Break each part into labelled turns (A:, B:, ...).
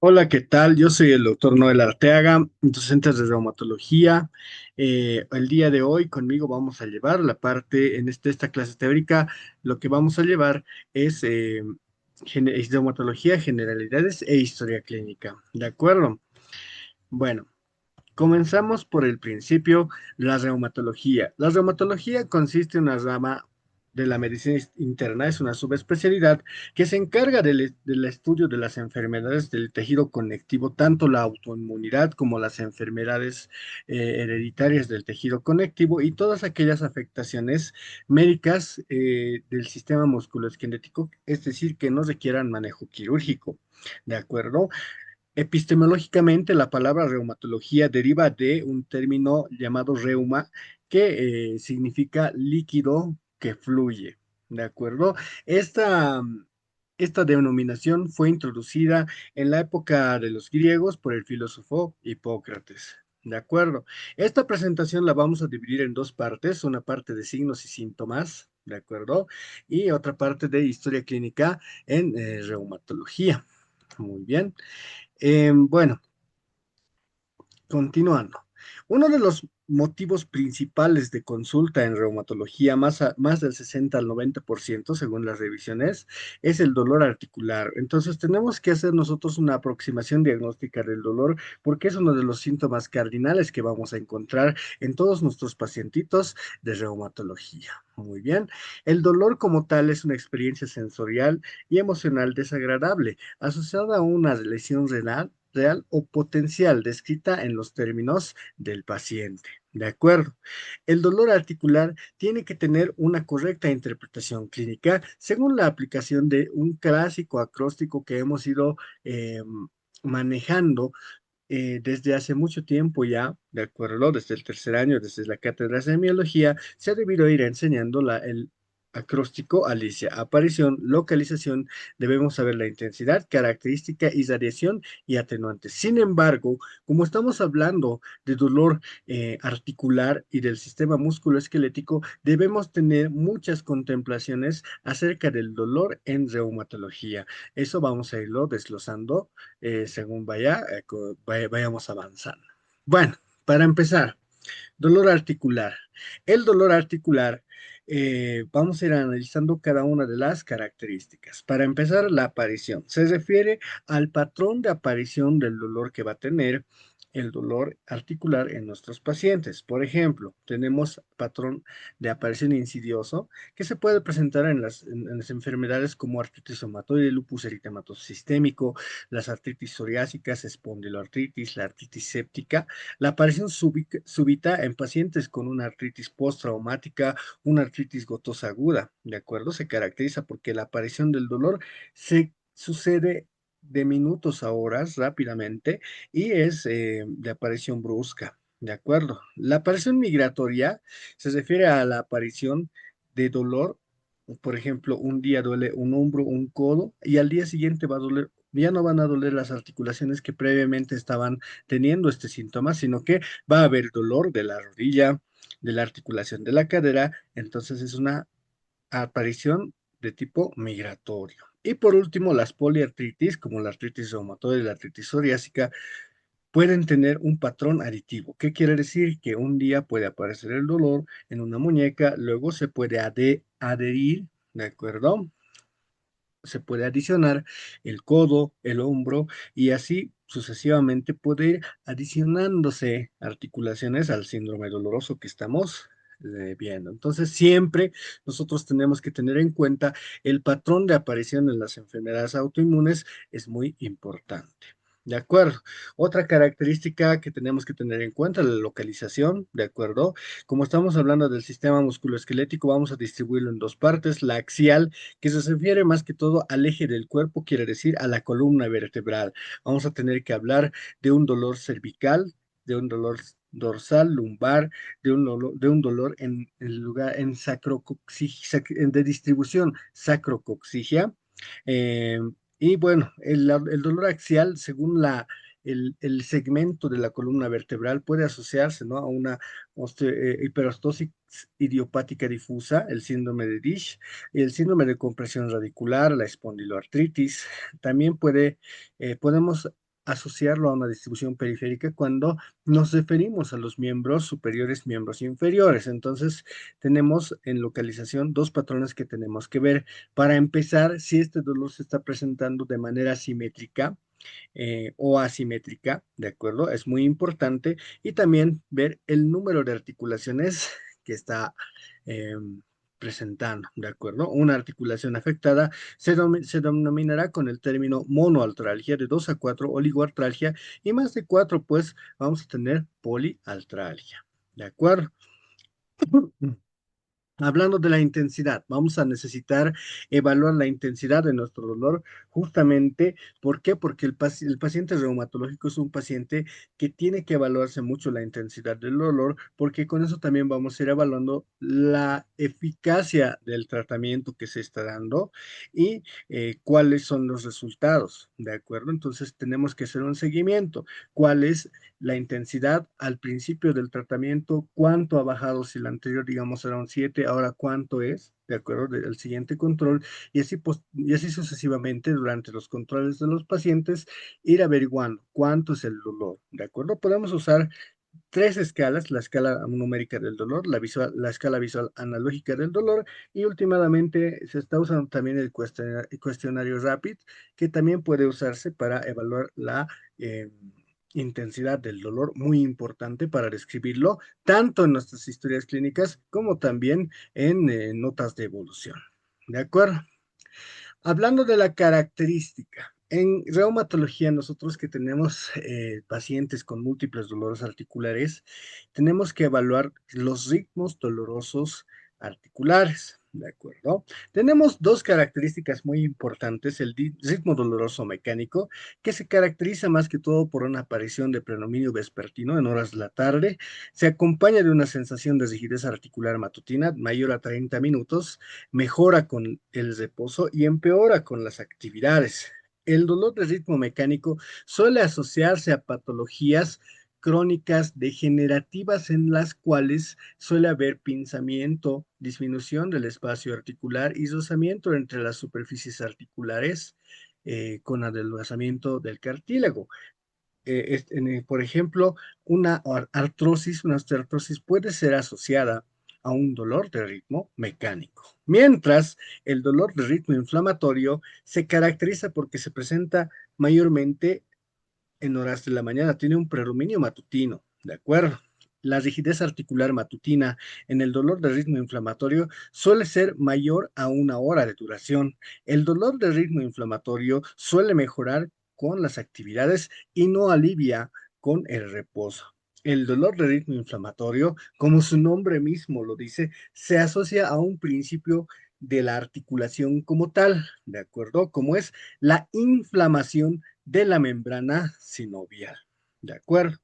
A: Hola, ¿qué tal? Yo soy el doctor Noel Arteaga, docente de reumatología. El día de hoy conmigo vamos a llevar la parte, esta clase teórica, lo que vamos a llevar es reumatología, generalidades e historia clínica. ¿De acuerdo? Bueno, comenzamos por el principio, la reumatología. La reumatología consiste en una rama de la medicina interna, es una subespecialidad que se encarga del estudio de las enfermedades del tejido conectivo, tanto la autoinmunidad como las enfermedades hereditarias del tejido conectivo y todas aquellas afectaciones médicas del sistema musculoesquelético, es decir, que no requieran manejo quirúrgico. ¿De acuerdo? Epistemológicamente, la palabra reumatología deriva de un término llamado reuma, que significa líquido que fluye. ¿De acuerdo? Esta, esta denominación fue introducida en la época de los griegos por el filósofo Hipócrates. ¿De acuerdo? Esta presentación la vamos a dividir en dos partes, una parte de signos y síntomas, ¿de acuerdo? Y otra parte de historia clínica en reumatología. Muy bien. Bueno, continuando. Uno de los motivos principales de consulta en reumatología, más del 60 al 90%, según las revisiones, es el dolor articular. Entonces, tenemos que hacer nosotros una aproximación diagnóstica del dolor porque es uno de los síntomas cardinales que vamos a encontrar en todos nuestros pacientitos de reumatología. Muy bien. El dolor como tal es una experiencia sensorial y emocional desagradable asociada a una lesión renal real o potencial descrita en los términos del paciente. ¿De acuerdo? El dolor articular tiene que tener una correcta interpretación clínica según la aplicación de un clásico acróstico que hemos ido manejando desde hace mucho tiempo ya, ¿de acuerdo? Desde el tercer año, desde la cátedra de semiología, se ha debido ir enseñando el acróstico Alicia. Aparición, localización, debemos saber la intensidad, característica, irradiación y atenuantes. Sin embargo, como estamos hablando de dolor articular y del sistema musculoesquelético, debemos tener muchas contemplaciones acerca del dolor en reumatología. Eso vamos a irlo desglosando según vayamos avanzando. Bueno, para empezar, dolor articular. El dolor articular, vamos a ir analizando cada una de las características. Para empezar, la aparición. Se refiere al patrón de aparición del dolor que va a tener el dolor articular en nuestros pacientes. Por ejemplo, tenemos patrón de aparición insidioso que se puede presentar en las enfermedades como artritis reumatoide, lupus eritematoso sistémico, las artritis psoriásicas, espondiloartritis, la artritis séptica, la aparición súbita en pacientes con una artritis postraumática, una artritis gotosa aguda, ¿de acuerdo? Se caracteriza porque la aparición del dolor se sucede de minutos a horas rápidamente y es de aparición brusca, ¿de acuerdo? La aparición migratoria se refiere a la aparición de dolor. Por ejemplo, un día duele un hombro, un codo, y al día siguiente va a doler, ya no van a doler las articulaciones que previamente estaban teniendo este síntoma, sino que va a haber dolor de la rodilla, de la articulación de la cadera, entonces es una aparición de tipo migratorio. Y por último, las poliartritis, como la artritis reumatoide y la artritis psoriásica, pueden tener un patrón aditivo. ¿Qué quiere decir? Que un día puede aparecer el dolor en una muñeca, luego se puede adherir, ¿de acuerdo? Se puede adicionar el codo, el hombro y así sucesivamente puede ir adicionándose articulaciones al síndrome doloroso que estamos viendo. Entonces, siempre nosotros tenemos que tener en cuenta el patrón de aparición en las enfermedades autoinmunes es muy importante. ¿De acuerdo? Otra característica que tenemos que tener en cuenta, la localización, ¿de acuerdo? Como estamos hablando del sistema musculoesquelético, vamos a distribuirlo en dos partes, la axial que se refiere más que todo al eje del cuerpo, quiere decir a la columna vertebral. Vamos a tener que hablar de un dolor cervical, de un dolor dorsal, lumbar, de un dolor en el lugar en de distribución sacrocoxigia. Eh, y bueno, el dolor axial, según el segmento de la columna vertebral, puede asociarse, ¿no?, a una hiperostosis idiopática difusa, el síndrome de Dish, y el síndrome de compresión radicular, la espondiloartritis. También podemos asociarlo a una distribución periférica cuando nos referimos a los miembros superiores, miembros inferiores. Entonces, tenemos en localización dos patrones que tenemos que ver. Para empezar, si este dolor se está presentando de manera simétrica, o asimétrica, ¿de acuerdo? Es muy importante. Y también ver el número de articulaciones que está eh, presentando, ¿de acuerdo? Una articulación afectada se denominará con el término monoartralgia, de 2 a 4 oligoartralgia, y más de 4, pues vamos a tener poliartralgia, ¿de acuerdo? Hablando de la intensidad, vamos a necesitar evaluar la intensidad de nuestro dolor justamente, ¿por qué? Porque el paciente reumatológico es un paciente que tiene que evaluarse mucho la intensidad del dolor, porque con eso también vamos a ir evaluando la eficacia del tratamiento que se está dando y cuáles son los resultados, ¿de acuerdo? Entonces tenemos que hacer un seguimiento. ¿Cuál es la intensidad al principio del tratamiento? ¿Cuánto ha bajado? Si la anterior, digamos, era un 7, ahora cuánto es, de acuerdo, del siguiente control, y así sucesivamente durante los controles de los pacientes, ir averiguando cuánto es el dolor, ¿de acuerdo? Podemos usar tres escalas: la escala numérica del dolor, la escala visual analógica del dolor, y últimamente se está usando también el cuestionario RAPID, que también puede usarse para evaluar la intensidad del dolor, muy importante para describirlo, tanto en nuestras historias clínicas como también en notas de evolución. ¿De acuerdo? Hablando de la característica, en reumatología nosotros que tenemos pacientes con múltiples dolores articulares, tenemos que evaluar los ritmos dolorosos articulares, ¿de acuerdo? Tenemos dos características muy importantes: el ritmo doloroso mecánico, que se caracteriza más que todo por una aparición de predominio vespertino en horas de la tarde, se acompaña de una sensación de rigidez articular matutina mayor a 30 minutos, mejora con el reposo y empeora con las actividades. El dolor de ritmo mecánico suele asociarse a patologías crónicas degenerativas en las cuales suele haber pinzamiento, disminución del espacio articular y rozamiento entre las superficies articulares, con adelgazamiento del cartílago. Por ejemplo, una osteoartrosis puede ser asociada a un dolor de ritmo mecánico, mientras el dolor de ritmo inflamatorio se caracteriza porque se presenta mayormente en horas de la mañana, tiene un predominio matutino, ¿de acuerdo? La rigidez articular matutina en el dolor de ritmo inflamatorio suele ser mayor a 1 hora de duración. El dolor de ritmo inflamatorio suele mejorar con las actividades y no alivia con el reposo. El dolor de ritmo inflamatorio, como su nombre mismo lo dice, se asocia a un principio de la articulación como tal, ¿de acuerdo? Como es la inflamación de la membrana sinovial, ¿de acuerdo?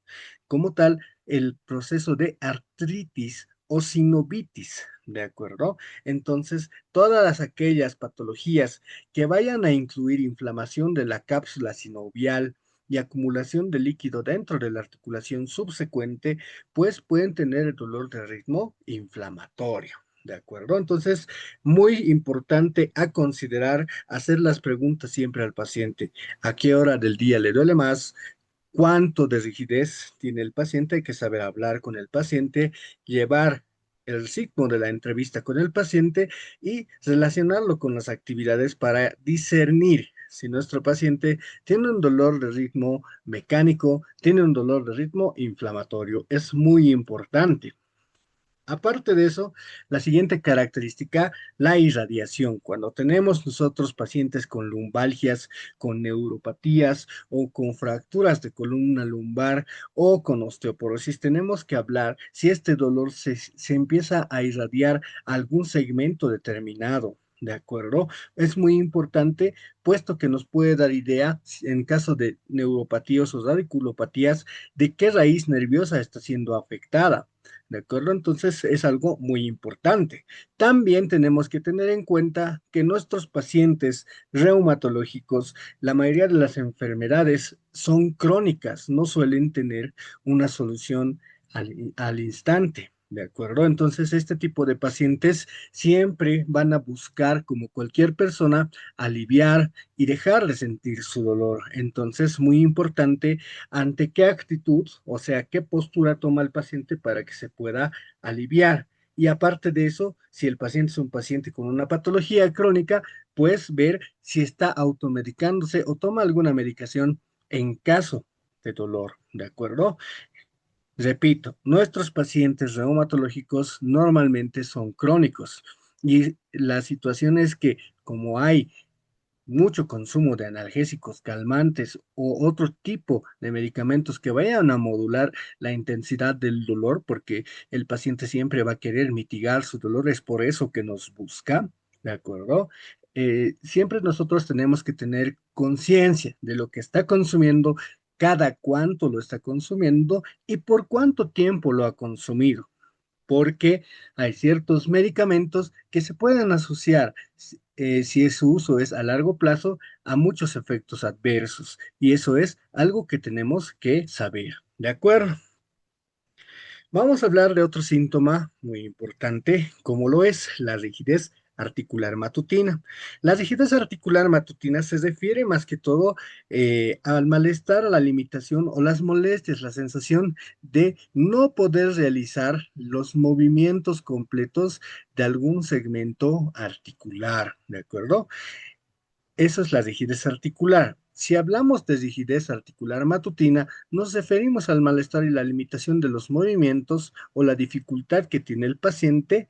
A: Como tal, el proceso de artritis o sinovitis, ¿de acuerdo? Entonces, todas aquellas patologías que vayan a incluir inflamación de la cápsula sinovial y acumulación de líquido dentro de la articulación subsecuente, pues pueden tener el dolor de ritmo inflamatorio. ¿De acuerdo? Entonces, muy importante a considerar hacer las preguntas siempre al paciente: ¿a qué hora del día le duele más? ¿Cuánto de rigidez tiene el paciente? Hay que saber hablar con el paciente, llevar el ritmo de la entrevista con el paciente y relacionarlo con las actividades para discernir si nuestro paciente tiene un dolor de ritmo mecánico, tiene un dolor de ritmo inflamatorio. Es muy importante. Aparte de eso, la siguiente característica, la irradiación. Cuando tenemos nosotros pacientes con lumbalgias, con neuropatías o con fracturas de columna lumbar o con osteoporosis, tenemos que hablar si este dolor se empieza a irradiar a algún segmento determinado. ¿De acuerdo? Es muy importante, puesto que nos puede dar idea, en caso de neuropatías o radiculopatías, de qué raíz nerviosa está siendo afectada. ¿De acuerdo? Entonces es algo muy importante. También tenemos que tener en cuenta que nuestros pacientes reumatológicos, la mayoría de las enfermedades son crónicas, no suelen tener una solución al instante. ¿de acuerdo? Entonces, este tipo de pacientes siempre van a buscar, como cualquier persona, aliviar y dejar de sentir su dolor. Entonces, muy importante ante qué actitud, o sea, qué postura toma el paciente para que se pueda aliviar. Y aparte de eso, si el paciente es un paciente con una patología crónica, pues ver si está automedicándose o toma alguna medicación en caso de dolor, ¿de acuerdo? Repito, nuestros pacientes reumatológicos normalmente son crónicos y la situación es que como hay mucho consumo de analgésicos, calmantes o otro tipo de medicamentos que vayan a modular la intensidad del dolor, porque el paciente siempre va a querer mitigar su dolor, es por eso que nos busca, ¿de acuerdo? Siempre nosotros tenemos que tener conciencia de lo que está consumiendo, cada cuánto lo está consumiendo y por cuánto tiempo lo ha consumido, porque hay ciertos medicamentos que se pueden asociar, si su uso es a largo plazo, a muchos efectos adversos. Y eso es algo que tenemos que saber. ¿De acuerdo? Vamos a hablar de otro síntoma muy importante, como lo es la rigidez articular matutina. La rigidez articular matutina se refiere más que todo al malestar, a la limitación o las molestias, la sensación de no poder realizar los movimientos completos de algún segmento articular, ¿de acuerdo? Eso es la rigidez articular. Si hablamos de rigidez articular matutina, nos referimos al malestar y la limitación de los movimientos o la dificultad que tiene el paciente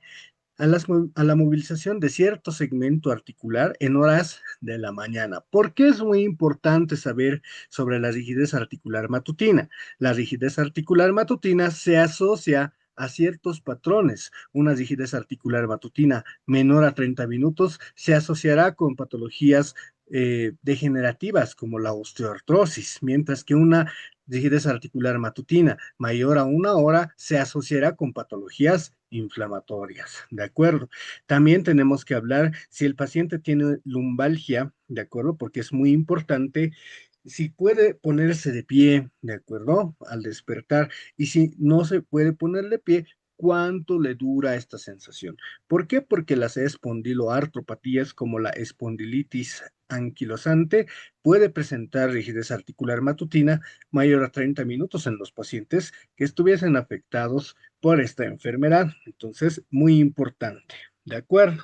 A: a la movilización de cierto segmento articular en horas de la mañana. ¿Por qué es muy importante saber sobre la rigidez articular matutina? La rigidez articular matutina se asocia a ciertos patrones. Una rigidez articular matutina menor a 30 minutos se asociará con patologías degenerativas como la osteoartrosis, mientras que una rigidez articular matutina mayor a una hora se asociará con patologías inflamatorias, ¿de acuerdo? También tenemos que hablar si el paciente tiene lumbalgia, ¿de acuerdo? Porque es muy importante si puede ponerse de pie, ¿de acuerdo? Al despertar. Y si no se puede poner de pie, ¿cuánto le dura esta sensación? ¿Por qué? Porque las espondiloartropatías como la espondilitis anquilosante puede presentar rigidez articular matutina mayor a 30 minutos en los pacientes que estuviesen afectados por esta enfermedad. Entonces, muy importante. ¿De acuerdo?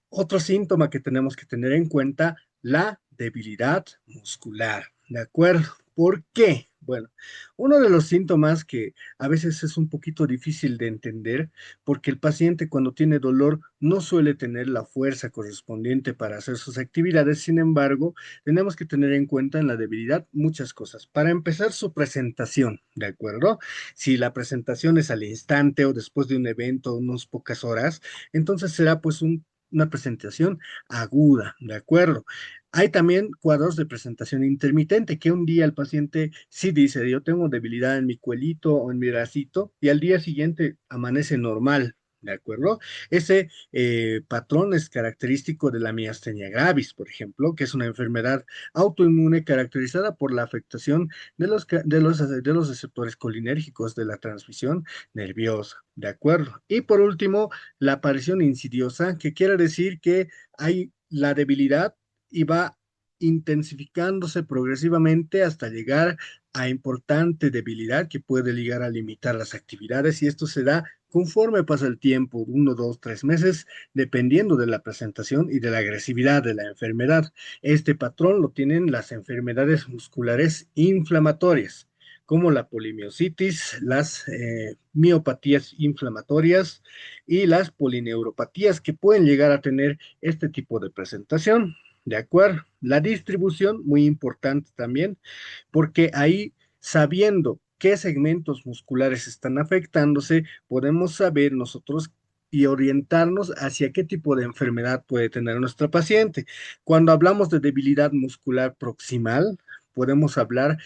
A: Otro síntoma que tenemos que tener en cuenta, la debilidad muscular. ¿De acuerdo? ¿Por qué? Bueno, uno de los síntomas que a veces es un poquito difícil de entender, porque el paciente cuando tiene dolor no suele tener la fuerza correspondiente para hacer sus actividades. Sin embargo, tenemos que tener en cuenta en la debilidad muchas cosas. Para empezar, su presentación, ¿de acuerdo? Si la presentación es al instante o después de un evento, unas pocas horas, entonces será pues una presentación aguda, ¿de acuerdo? Hay también cuadros de presentación intermitente, que un día el paciente sí dice, yo tengo debilidad en mi cuelito o en mi bracito, y al día siguiente amanece normal, ¿de acuerdo? Ese patrón es característico de la miastenia gravis, por ejemplo, que es una enfermedad autoinmune caracterizada por la afectación de los receptores colinérgicos de la transmisión nerviosa, ¿de acuerdo? Y por último, la aparición insidiosa, que quiere decir que hay la debilidad y va intensificándose progresivamente hasta llegar a importante debilidad que puede llegar a limitar las actividades, y esto se da conforme pasa el tiempo, 1, 2, 3 meses, dependiendo de la presentación y de la agresividad de la enfermedad. Este patrón lo tienen las enfermedades musculares inflamatorias, como la polimiositis, las miopatías inflamatorias y las polineuropatías, que pueden llegar a tener este tipo de presentación. ¿De acuerdo? La distribución, muy importante también, porque ahí, sabiendo qué segmentos musculares están afectándose, podemos saber nosotros y orientarnos hacia qué tipo de enfermedad puede tener nuestra paciente. Cuando hablamos de debilidad muscular proximal, podemos hablar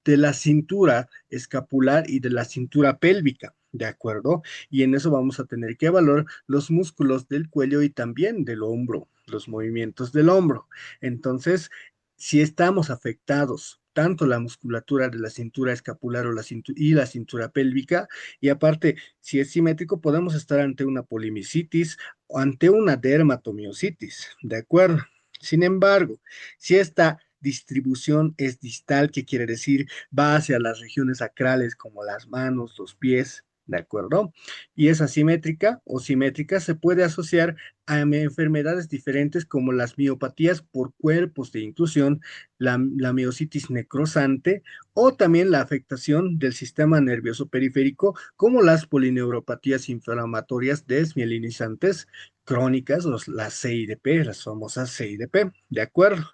A: de la cintura escapular y de la cintura pélvica. ¿De acuerdo? Y en eso vamos a tener que evaluar los músculos del cuello y también del hombro, los movimientos del hombro. Entonces, si estamos afectados tanto la musculatura de la cintura escapular o y la cintura pélvica, y aparte, si es simétrico, podemos estar ante una polimicitis o ante una dermatomiositis, ¿de acuerdo? Sin embargo, si esta distribución es distal, que quiere decir va hacia las regiones sacrales como las manos, los pies, ¿de acuerdo? Y es asimétrica o simétrica, se puede asociar a enfermedades diferentes como las miopatías por cuerpos de inclusión, la miositis necrosante o también la afectación del sistema nervioso periférico como las polineuropatías inflamatorias desmielinizantes crónicas, las CIDP, las famosas CIDP, ¿de acuerdo?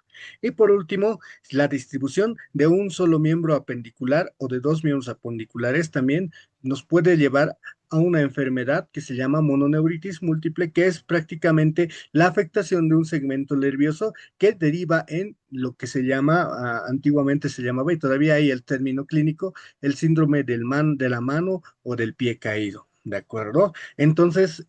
A: Y por último, la distribución de un solo miembro apendicular o de dos miembros apendiculares también nos puede llevar a una enfermedad que se llama mononeuritis múltiple, que es prácticamente la afectación de un segmento nervioso que deriva en lo que se llama, antiguamente se llamaba, y todavía hay el término clínico, el síndrome de la mano o del pie caído, ¿de acuerdo? Entonces,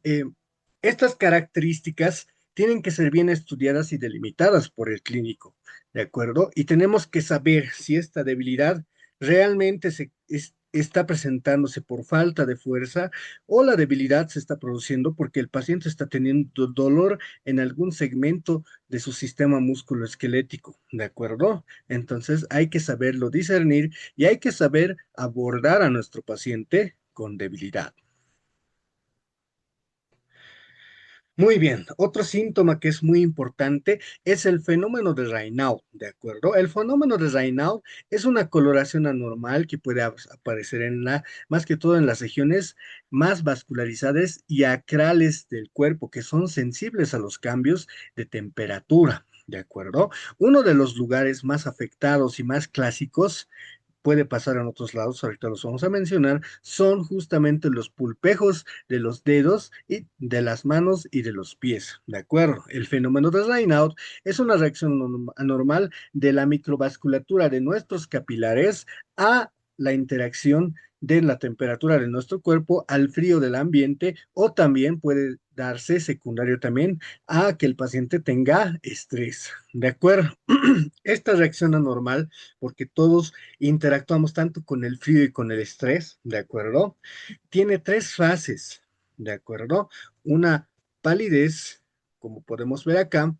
A: estas características tienen que ser bien estudiadas y delimitadas por el clínico, ¿de acuerdo? Y tenemos que saber si esta debilidad realmente está presentándose por falta de fuerza o la debilidad se está produciendo porque el paciente está teniendo dolor en algún segmento de su sistema musculoesquelético, ¿de acuerdo? Entonces hay que saberlo discernir y hay que saber abordar a nuestro paciente con debilidad. Muy bien, otro síntoma que es muy importante es el fenómeno de Raynaud, ¿de acuerdo? El fenómeno de Raynaud es una coloración anormal que puede aparecer más que todo en las regiones más vascularizadas y acrales del cuerpo, que son sensibles a los cambios de temperatura, ¿de acuerdo? Uno de los lugares más afectados y más clásicos puede pasar en otros lados, ahorita los vamos a mencionar, son justamente los pulpejos de los dedos y de las manos y de los pies, ¿de acuerdo? El fenómeno de Raynaud es una reacción anormal de la microvasculatura de nuestros capilares a la interacción de la temperatura de nuestro cuerpo al frío del ambiente o también puede darse secundario también a que el paciente tenga estrés, ¿de acuerdo? Esta reacción anormal, porque todos interactuamos tanto con el frío y con el estrés, ¿de acuerdo? Tiene tres fases, ¿de acuerdo? Una palidez, como podemos ver acá,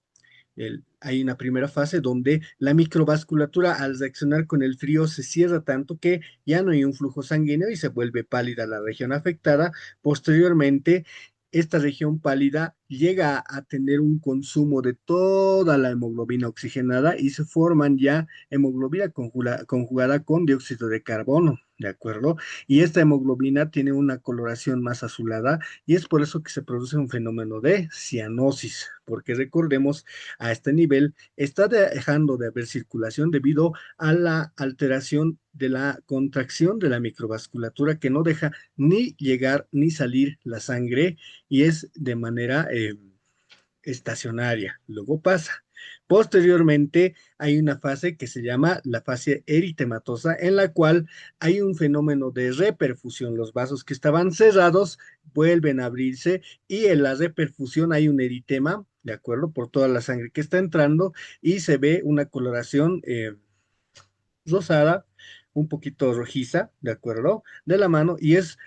A: hay una primera fase donde la microvasculatura al reaccionar con el frío se cierra tanto que ya no hay un flujo sanguíneo y se vuelve pálida la región afectada. Posteriormente, esta región pálida llega a tener un consumo de toda la hemoglobina oxigenada y se forman ya hemoglobina conjugada con dióxido de carbono, ¿de acuerdo? Y esta hemoglobina tiene una coloración más azulada y es por eso que se produce un fenómeno de cianosis, porque recordemos, a este nivel está dejando de haber circulación debido a la alteración de la contracción de la microvasculatura que no deja ni llegar ni salir la sangre y es de manera estacionaria. Luego pasa. Posteriormente hay una fase que se llama la fase eritematosa, en la cual hay un fenómeno de reperfusión. Los vasos que estaban cerrados vuelven a abrirse y en la reperfusión hay un eritema, ¿de acuerdo? Por toda la sangre que está entrando y se ve una coloración rosada, un poquito rojiza, ¿de acuerdo? De la mano y es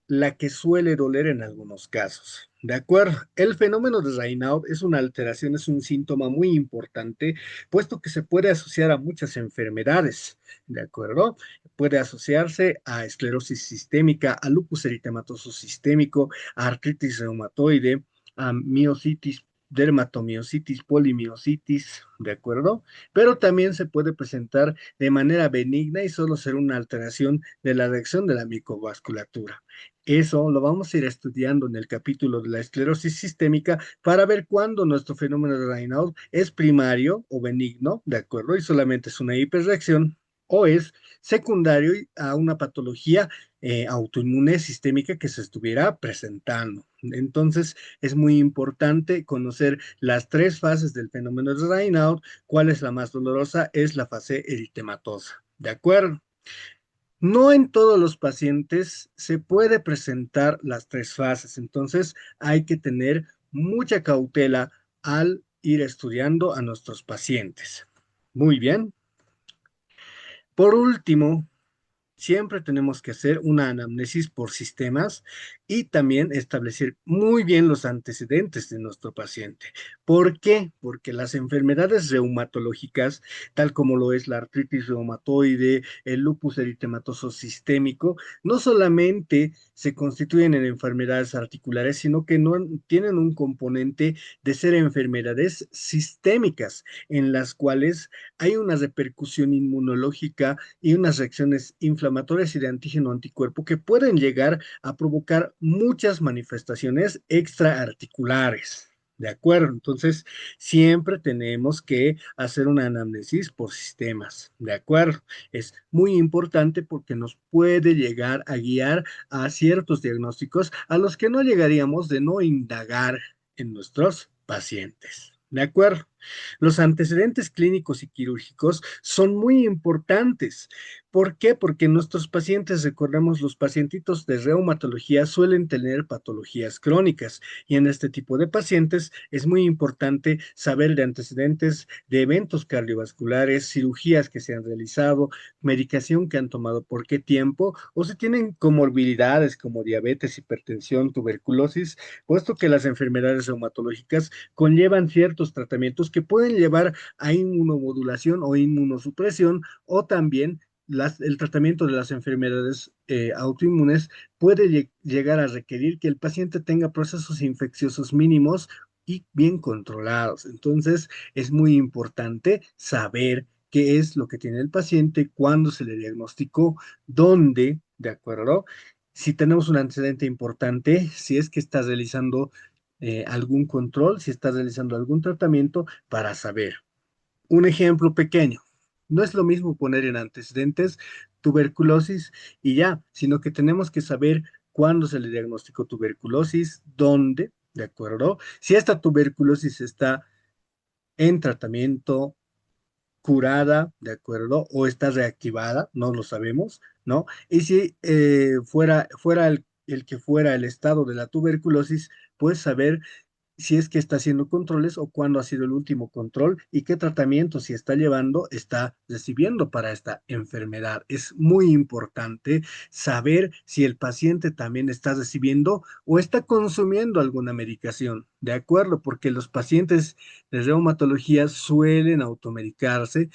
A: la que suele doler en algunos casos. ¿De acuerdo? El fenómeno de Raynaud es una alteración, es un síntoma muy importante, puesto que se puede asociar a muchas enfermedades. ¿De acuerdo? Puede asociarse a esclerosis sistémica, a lupus eritematoso sistémico, a artritis reumatoide, a miositis, dermatomiositis, polimiositis, ¿de acuerdo? Pero también se puede presentar de manera benigna y solo ser una alteración de la reacción de la microvasculatura. Eso lo vamos a ir estudiando en el capítulo de la esclerosis sistémica para ver cuándo nuestro fenómeno de Raynaud es primario o benigno, ¿de acuerdo? Y solamente es una hiperreacción o es secundario a una patología autoinmune sistémica que se estuviera presentando. Entonces, es muy importante conocer las tres fases del fenómeno de Raynaud. ¿Cuál es la más dolorosa? Es la fase eritematosa. ¿De acuerdo? No en todos los pacientes se puede presentar las tres fases, entonces hay que tener mucha cautela al ir estudiando a nuestros pacientes. Muy bien. Por último, siempre tenemos que hacer una anamnesis por sistemas y también establecer muy bien los antecedentes de nuestro paciente. ¿Por qué? Porque las enfermedades reumatológicas, tal como lo es la artritis reumatoide, el lupus eritematoso sistémico, no solamente se constituyen en enfermedades articulares, sino que no tienen un componente de ser enfermedades sistémicas, en las cuales hay una repercusión inmunológica y unas reacciones inflamatorias y de antígeno anticuerpo que pueden llegar a provocar muchas manifestaciones extraarticulares. ¿De acuerdo? Entonces, siempre tenemos que hacer una anamnesis por sistemas. ¿De acuerdo? Es muy importante porque nos puede llegar a guiar a ciertos diagnósticos a los que no llegaríamos de no indagar en nuestros pacientes. ¿De acuerdo? Los antecedentes clínicos y quirúrgicos son muy importantes. ¿Por qué? Porque nuestros pacientes, recordemos, los pacientitos de reumatología suelen tener patologías crónicas y en este tipo de pacientes es muy importante saber de antecedentes de eventos cardiovasculares, cirugías que se han realizado, medicación que han tomado por qué tiempo o si tienen comorbilidades como diabetes, hipertensión, tuberculosis, puesto que las enfermedades reumatológicas conllevan ciertos tratamientos que pueden llevar a inmunomodulación o inmunosupresión o también el tratamiento de las enfermedades autoinmunes puede llegar a requerir que el paciente tenga procesos infecciosos mínimos y bien controlados. Entonces, es muy importante saber qué es lo que tiene el paciente, cuándo se le diagnosticó, dónde, ¿de acuerdo? Si tenemos un antecedente importante, si es que está realizando algún control, si está realizando algún tratamiento para saber. Un ejemplo pequeño. No es lo mismo poner en antecedentes tuberculosis y ya, sino que tenemos que saber cuándo se le diagnosticó tuberculosis, dónde, ¿de acuerdo? Si esta tuberculosis está en tratamiento, curada, ¿de acuerdo? O está reactivada, no lo sabemos, ¿no? Y si fuera el que fuera el estado de la tuberculosis, pues saber si es que está haciendo controles o cuándo ha sido el último control y qué tratamiento, si está llevando, está recibiendo para esta enfermedad. Es muy importante saber si el paciente también está recibiendo o está consumiendo alguna medicación, ¿de acuerdo? Porque los pacientes de reumatología suelen automedicarse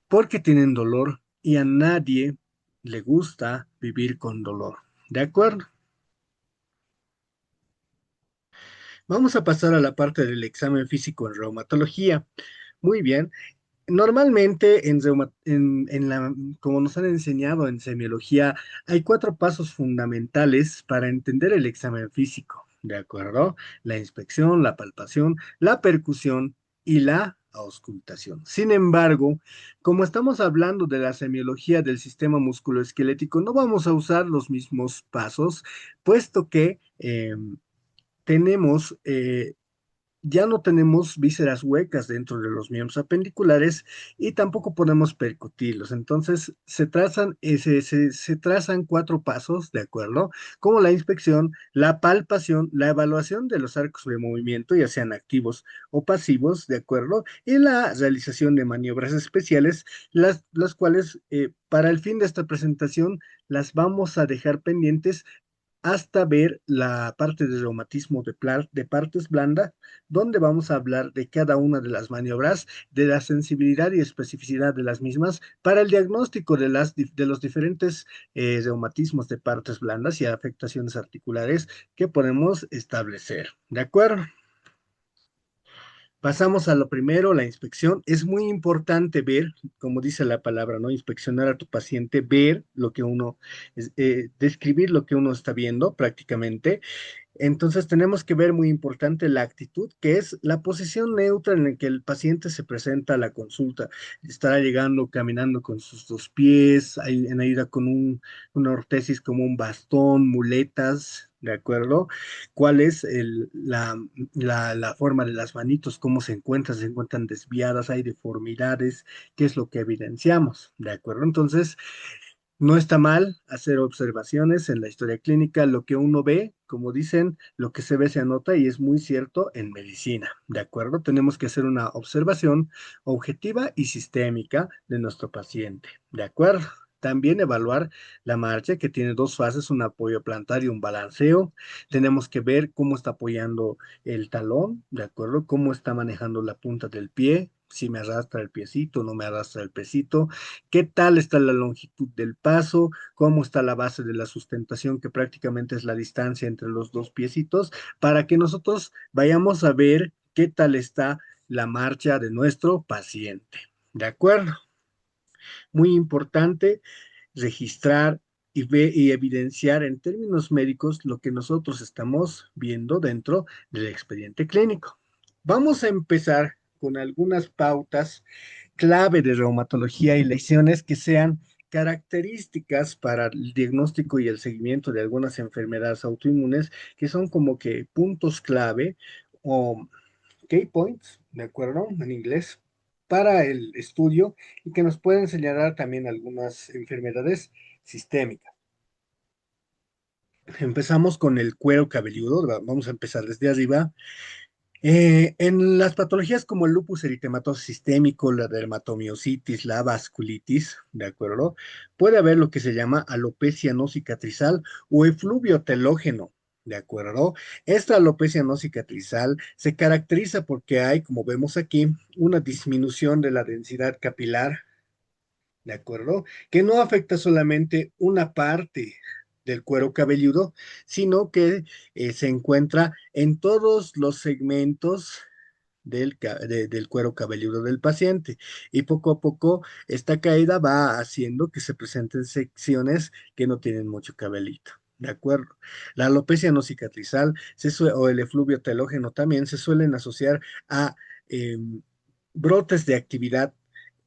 A: porque tienen dolor y a nadie le gusta vivir con dolor, ¿de acuerdo? Vamos a pasar a la parte del examen físico en reumatología. Muy bien. Normalmente como nos han enseñado en semiología, hay cuatro pasos fundamentales para entender el examen físico, ¿de acuerdo? La inspección, la palpación, la percusión y la auscultación. Sin embargo, como estamos hablando de la semiología del sistema musculoesquelético, no vamos a usar los mismos pasos, puesto que tenemos ya no tenemos vísceras huecas dentro de los miembros apendiculares y tampoco podemos percutirlos. Entonces, se trazan cuatro pasos, ¿de acuerdo? Como la inspección, la palpación, la evaluación de los arcos de movimiento, ya sean activos o pasivos, ¿de acuerdo? Y la realización de maniobras especiales, las cuales, para el fin de esta presentación, las vamos a dejar pendientes hasta ver la parte de reumatismo de partes blandas, donde vamos a hablar de cada una de las maniobras, de la sensibilidad y especificidad de las mismas para el diagnóstico de los diferentes reumatismos de partes blandas y afectaciones articulares que podemos establecer. ¿De acuerdo? Pasamos a lo primero, la inspección. Es muy importante ver, como dice la palabra, ¿no? Inspeccionar a tu paciente, ver lo que describir lo que uno está viendo prácticamente. Entonces tenemos que ver muy importante la actitud, que es la posición neutra en la que el paciente se presenta a la consulta. Estará llegando caminando con sus dos pies, en ayuda con una ortesis como un bastón, muletas, ¿de acuerdo? ¿Cuál es la forma de las manitos? ¿Cómo se encuentran? ¿Se encuentran desviadas? ¿Hay deformidades? ¿Qué es lo que evidenciamos? ¿De acuerdo? Entonces, No está mal hacer observaciones en la historia clínica, lo que uno ve, como dicen, lo que se ve se anota y es muy cierto en medicina, ¿de acuerdo? Tenemos que hacer una observación objetiva y sistémica de nuestro paciente, ¿de acuerdo? También evaluar la marcha que tiene dos fases, un apoyo plantar y un balanceo. Tenemos que ver cómo está apoyando el talón, ¿de acuerdo? Cómo está manejando la punta del pie, si me arrastra el piecito, no me arrastra el piecito, qué tal está la longitud del paso, cómo está la base de la sustentación, que prácticamente es la distancia entre los dos piecitos, para que nosotros vayamos a ver qué tal está la marcha de nuestro paciente. ¿De acuerdo? Muy importante registrar y evidenciar en términos médicos lo que nosotros estamos viendo dentro del expediente clínico. Vamos a empezar con algunas pautas clave de reumatología y lesiones que sean características para el diagnóstico y el seguimiento de algunas enfermedades autoinmunes, que son como que puntos clave o key points, ¿de acuerdo? En inglés, para el estudio y que nos pueden señalar también algunas enfermedades sistémicas. Empezamos con el cuero cabelludo, vamos a empezar desde arriba. En las patologías como el lupus eritematoso sistémico, la dermatomiositis, la vasculitis, ¿de acuerdo? Puede haber lo que se llama alopecia no cicatrizal o efluvio telógeno, ¿de acuerdo? Esta alopecia no cicatrizal se caracteriza porque hay, como vemos aquí, una disminución de la densidad capilar, ¿de acuerdo? Que no afecta solamente una parte del cuero cabelludo, sino que se encuentra en todos los segmentos del cuero cabelludo del paciente. Y poco a poco esta caída va haciendo que se presenten secciones que no tienen mucho cabelito. ¿De acuerdo? La alopecia no cicatrizal o el efluvio telógeno también se suelen asociar a eh, brotes de actividad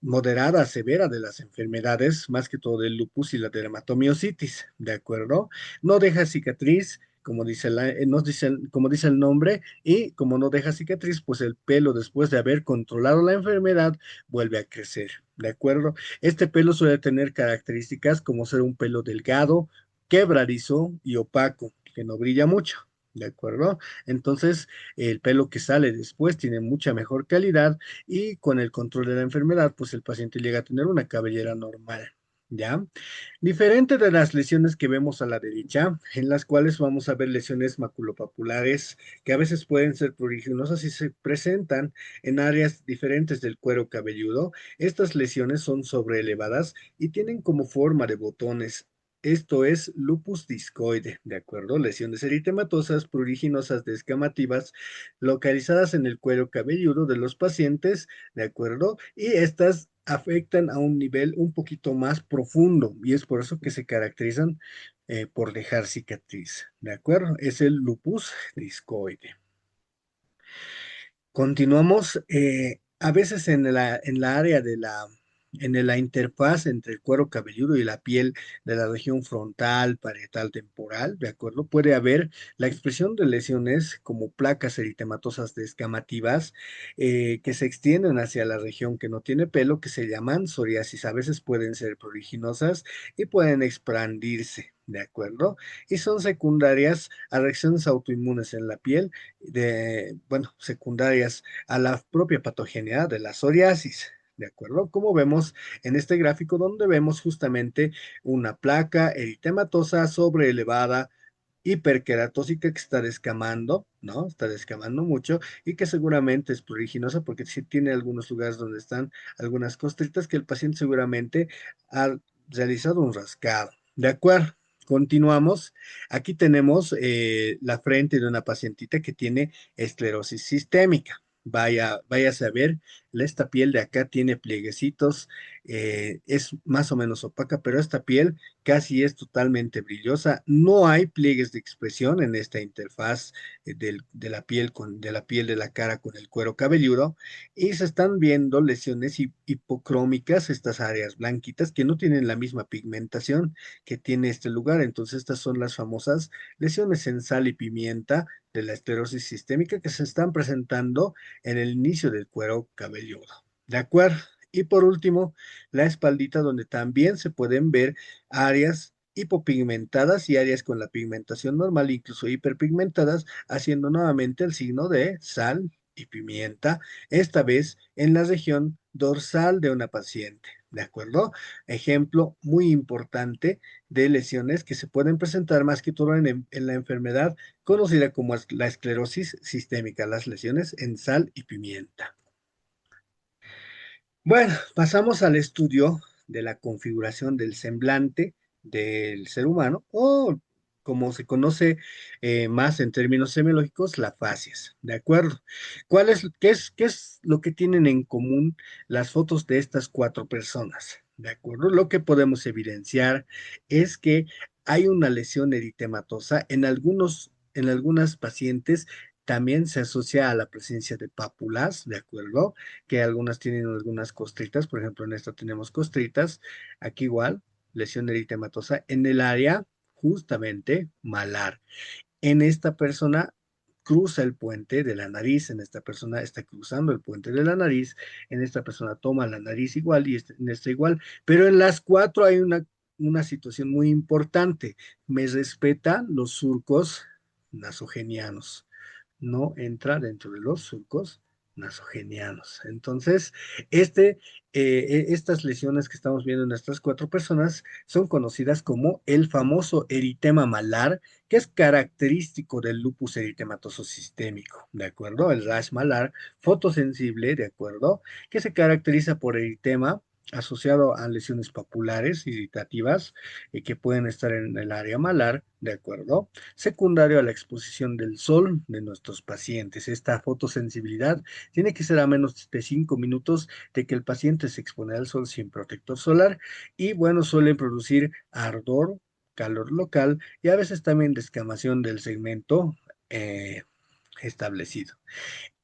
A: moderada, severa de las enfermedades, más que todo del lupus y la dermatomiositis, ¿de acuerdo? No deja cicatriz, como dice, como dice el nombre, y como no deja cicatriz, pues el pelo después de haber controlado la enfermedad vuelve a crecer, ¿de acuerdo? Este pelo suele tener características como ser un pelo delgado, quebradizo y opaco, que no brilla mucho. ¿De acuerdo? Entonces, el pelo que sale después tiene mucha mejor calidad y con el control de la enfermedad, pues el paciente llega a tener una cabellera normal. ¿Ya? Diferente de las lesiones que vemos a la derecha, en las cuales vamos a ver lesiones maculopapulares que a veces pueden ser pruriginosas y se presentan en áreas diferentes del cuero cabelludo. Estas lesiones son sobreelevadas y tienen como forma de botones. Esto es lupus discoide, ¿de acuerdo? Lesiones eritematosas, pruriginosas, descamativas, localizadas en el cuero cabelludo de los pacientes, ¿de acuerdo? Y estas afectan a un nivel un poquito más profundo y es por eso que se caracterizan por dejar cicatriz, ¿de acuerdo? Es el lupus discoide. Continuamos, a veces en la área en la interfaz entre el cuero cabelludo y la piel de la región frontal, parietal, temporal, ¿de acuerdo? Puede haber la expresión de lesiones como placas eritematosas descamativas que se extienden hacia la región que no tiene pelo, que se llaman psoriasis. A veces pueden ser pruriginosas y pueden expandirse, ¿de acuerdo? Y son secundarias a reacciones autoinmunes en la piel bueno, secundarias a la propia patogenia de la psoriasis. ¿De acuerdo? Como vemos en este gráfico donde vemos justamente una placa eritematosa sobreelevada, hiperqueratósica que está descamando, ¿no? Está descamando mucho y que seguramente es pruriginosa porque sí tiene algunos lugares donde están algunas costritas que el paciente seguramente ha realizado un rascado. ¿De acuerdo? Continuamos. Aquí tenemos la frente de una pacientita que tiene esclerosis sistémica. Vaya a saber, esta piel de acá tiene plieguecitos, es más o menos opaca, pero esta piel casi es totalmente brillosa. No hay pliegues de expresión en esta interfaz de la piel de la piel de la cara con el cuero cabelludo y se están viendo lesiones hipocrómicas, estas áreas blanquitas que no tienen la misma pigmentación que tiene este lugar. Entonces, estas son las famosas lesiones en sal y pimienta de la esclerosis sistémica que se están presentando en el inicio del cuero cabelludo. ¿De acuerdo? Y por último, la espaldita, donde también se pueden ver áreas hipopigmentadas y áreas con la pigmentación normal, incluso hiperpigmentadas, haciendo nuevamente el signo de sal y pimienta, esta vez en la región dorsal de una paciente. ¿De acuerdo? Ejemplo muy importante de lesiones que se pueden presentar más que todo en la enfermedad conocida como la esclerosis sistémica, las lesiones en sal y pimienta. Bueno, pasamos al estudio de la configuración del semblante del ser humano, o como se conoce más en términos semiológicos, la facies. ¿De acuerdo? ¿Qué es lo que tienen en común las fotos de estas cuatro personas? ¿De acuerdo? Lo que podemos evidenciar es que hay una lesión eritematosa en algunas pacientes. También se asocia a la presencia de pápulas, ¿de acuerdo? Que algunas tienen algunas costritas, por ejemplo, en esta tenemos costritas, aquí igual, lesión eritematosa en el área justamente malar. En esta persona cruza el puente de la nariz, en esta persona está cruzando el puente de la nariz, en esta persona toma la nariz igual y en esta igual, pero en las cuatro hay una situación muy importante, me respeta los surcos nasogenianos, no entra dentro de los surcos nasogenianos. Entonces, estas lesiones que estamos viendo en estas cuatro personas son conocidas como el famoso eritema malar, que es característico del lupus eritematoso sistémico, ¿de acuerdo? El rash malar fotosensible, ¿de acuerdo? Que se caracteriza por eritema asociado a lesiones papulares irritativas que pueden estar en el área malar, ¿de acuerdo? Secundario a la exposición del sol de nuestros pacientes. Esta fotosensibilidad tiene que ser a menos de 5 minutos de que el paciente se expone al sol sin protector solar y bueno, suelen producir ardor, calor local y a veces también descamación del segmento establecido.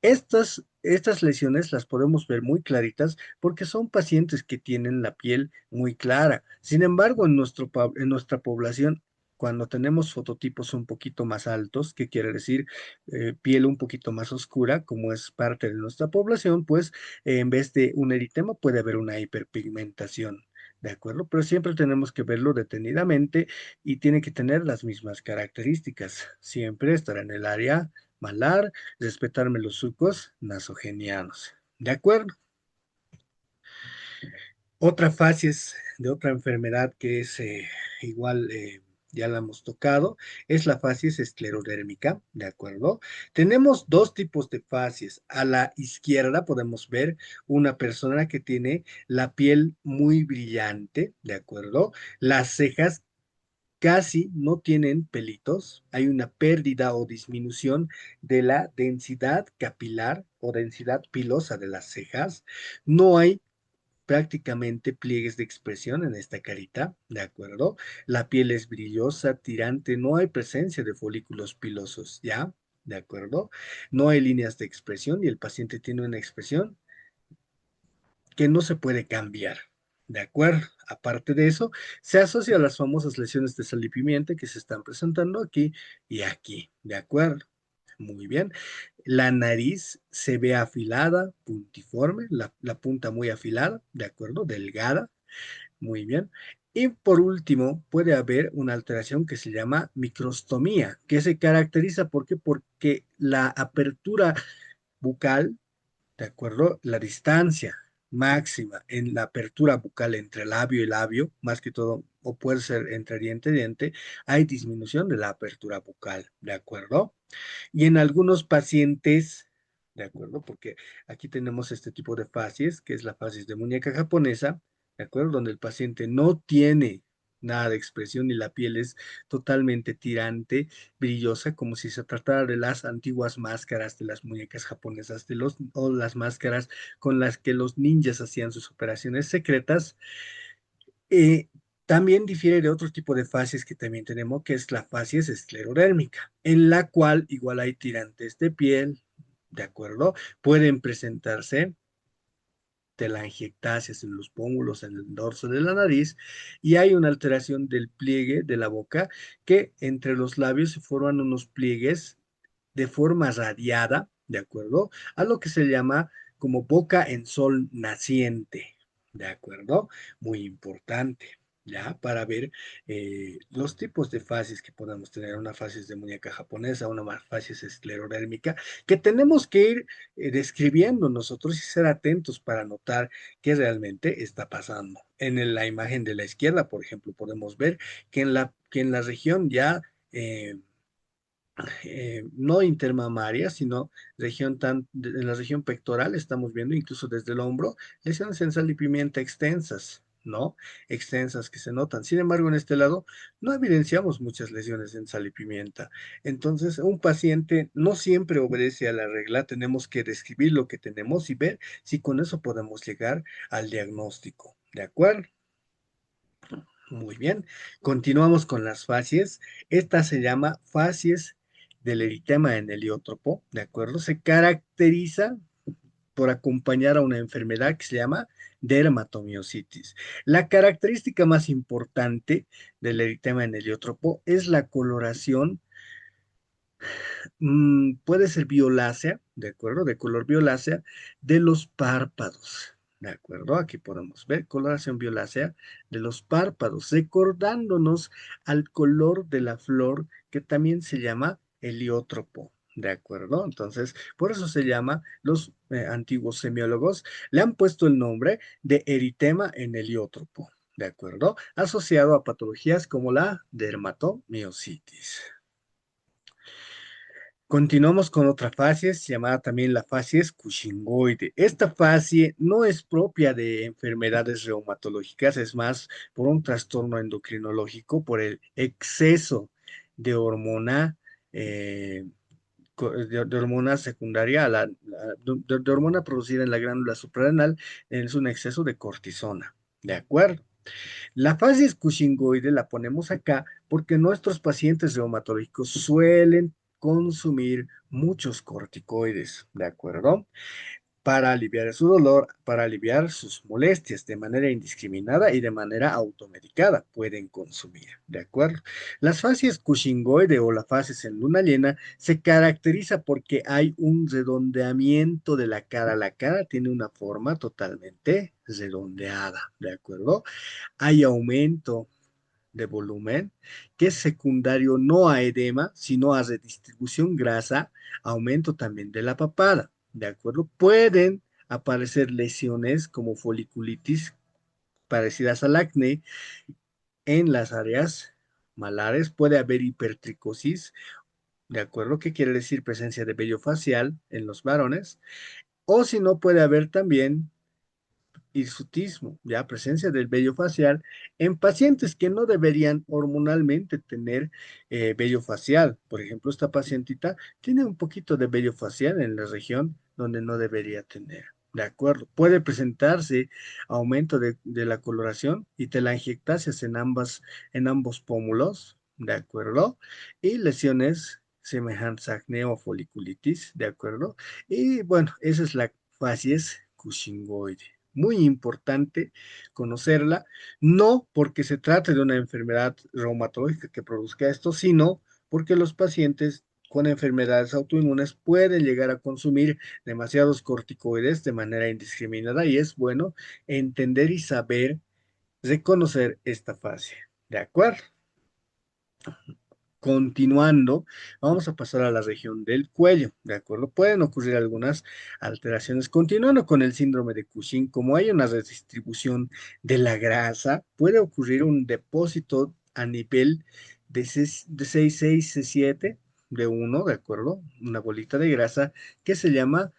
A: Estas lesiones las podemos ver muy claritas porque son pacientes que tienen la piel muy clara. Sin embargo, en nuestra población, cuando tenemos fototipos un poquito más altos, que quiere decir piel un poquito más oscura, como es parte de nuestra población, pues en vez de un eritema puede haber una hiperpigmentación. ¿De acuerdo? Pero siempre tenemos que verlo detenidamente y tiene que tener las mismas características. Siempre estará en el área malar, respetarme los sucos nasogenianos. ¿De acuerdo? Otra fase es de otra enfermedad que es igual, ya la hemos tocado, es la facies esclerodérmica, ¿de acuerdo? Tenemos dos tipos de facies. A la izquierda podemos ver una persona que tiene la piel muy brillante, ¿de acuerdo? Las cejas casi no tienen pelitos, hay una pérdida o disminución de la densidad capilar o densidad pilosa de las cejas, no hay prácticamente pliegues de expresión en esta carita, ¿de acuerdo? La piel es brillosa, tirante, no hay presencia de folículos pilosos, ¿ya? ¿De acuerdo? No hay líneas de expresión y el paciente tiene una expresión que no se puede cambiar. ¿De acuerdo? Aparte de eso, se asocia a las famosas lesiones de sal y pimienta que se están presentando aquí y aquí. ¿De acuerdo? Muy bien. La nariz se ve afilada, puntiforme, la punta muy afilada, ¿de acuerdo? Delgada. Muy bien. Y por último, puede haber una alteración que se llama microstomía, que se caracteriza porque la apertura bucal, ¿de acuerdo? La distancia máxima en la apertura bucal entre labio y labio, más que todo, o puede ser entre diente y diente, hay disminución de la apertura bucal, ¿de acuerdo? Y en algunos pacientes, ¿de acuerdo? Porque aquí tenemos este tipo de facies, que es la facies de muñeca japonesa, ¿de acuerdo? Donde el paciente no tiene nada de expresión y la piel es totalmente tirante, brillosa, como si se tratara de las antiguas máscaras de las muñecas japonesas, o las máscaras con las que los ninjas hacían sus operaciones secretas. Eh, También difiere de otro tipo de facies que también tenemos, que es la facies esclerodérmica, en la cual igual hay tirantes de piel, ¿de acuerdo? Pueden presentarse telangiectasias en los pómulos, en el dorso de la nariz, y hay una alteración del pliegue de la boca, que entre los labios se forman unos pliegues de forma radiada, ¿de acuerdo? A lo que se llama como boca en sol naciente. ¿De acuerdo? Muy importante, ¿ya? Para ver los tipos de fases que podemos tener, una fases de muñeca japonesa, una más fases esclerodérmica, que tenemos que ir describiendo nosotros y ser atentos para notar qué realmente está pasando. La imagen de la izquierda, por ejemplo, podemos ver que en la región ya no intermamaria, sino en la región pectoral estamos viendo incluso desde el hombro lesiones en sal y pimienta extensas, ¿no? Extensas que se notan. Sin embargo, en este lado no evidenciamos muchas lesiones en sal y pimienta. Entonces, un paciente no siempre obedece a la regla, tenemos que describir lo que tenemos y ver si con eso podemos llegar al diagnóstico, ¿de acuerdo? Muy bien, continuamos con las facies. Esta se llama facies del eritema en heliótropo, ¿de acuerdo? Se caracteriza por acompañar a una enfermedad que se llama dermatomiositis. La característica más importante del eritema en heliótropo es la coloración, puede ser violácea, ¿de acuerdo? De color violácea de los párpados. ¿De acuerdo? Aquí podemos ver coloración violácea de los párpados, recordándonos al color de la flor que también se llama heliótropo. ¿De acuerdo? Entonces, por eso se llama, los antiguos semiólogos le han puesto el nombre de eritema en heliótropo. ¿De acuerdo? Asociado a patologías como la dermatomiositis. Continuamos con otra fase, llamada también la fase cushingoide. Esta fase no es propia de enfermedades reumatológicas, es más por un trastorno endocrinológico, por el exceso de hormona, eh, de hormona secundaria, de hormona producida en la glándula suprarrenal, es un exceso de cortisona. ¿De acuerdo? La fase cushingoide la ponemos acá porque nuestros pacientes reumatológicos suelen consumir muchos corticoides, ¿de acuerdo? Para aliviar su dolor, para aliviar sus molestias de manera indiscriminada y de manera automedicada pueden consumir, ¿de acuerdo? Las fases cushingoide o las fases en luna llena se caracteriza porque hay un redondeamiento de la cara. La cara tiene una forma totalmente redondeada, ¿de acuerdo? Hay aumento de volumen, que es secundario no a edema, sino a redistribución grasa, aumento también de la papada, ¿de acuerdo? Pueden aparecer lesiones como foliculitis parecidas al acné en las áreas malares, puede haber hipertricosis, ¿de acuerdo? ¿Qué quiere decir presencia de vello facial en los varones? O si no, puede haber también hirsutismo, ya presencia del vello facial en pacientes que no deberían hormonalmente tener vello facial. Por ejemplo, esta pacientita tiene un poquito de vello facial en la región donde no debería tener. De acuerdo, puede presentarse aumento de la coloración y telangiectasias en ambos pómulos, de acuerdo, y lesiones semejantes a acné o foliculitis, de acuerdo. Y bueno, esa es la facies cushingoide, muy importante conocerla, no porque se trate de una enfermedad reumatológica que produzca esto, sino porque los pacientes con enfermedades autoinmunes pueden llegar a consumir demasiados corticoides de manera indiscriminada y es bueno entender y saber reconocer esta fase. ¿De acuerdo? Continuando, vamos a pasar a la región del cuello, ¿de acuerdo? Pueden ocurrir algunas alteraciones. Continuando con el síndrome de Cushing, como hay una redistribución de la grasa, puede ocurrir un depósito a nivel de 6,6, C7, de uno, ¿de acuerdo? Una bolita de grasa que se llama,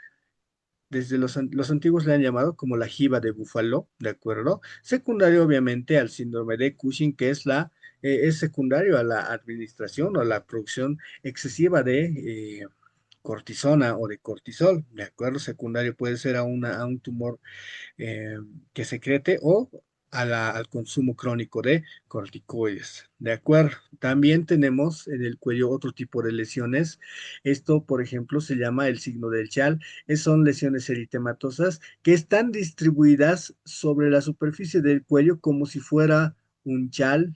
A: desde los antiguos le han llamado como la jiba de búfalo, ¿de acuerdo? Secundario, obviamente, al síndrome de Cushing, que es secundario a la administración o a la producción excesiva de cortisona o de cortisol, ¿de acuerdo? Secundario puede ser a un tumor eh, que secrete o al consumo crónico de corticoides. De acuerdo. También tenemos en el cuello otro tipo de lesiones. Esto, por ejemplo, se llama el signo del chal. Son lesiones eritematosas que están distribuidas sobre la superficie del cuello como si fuera un chal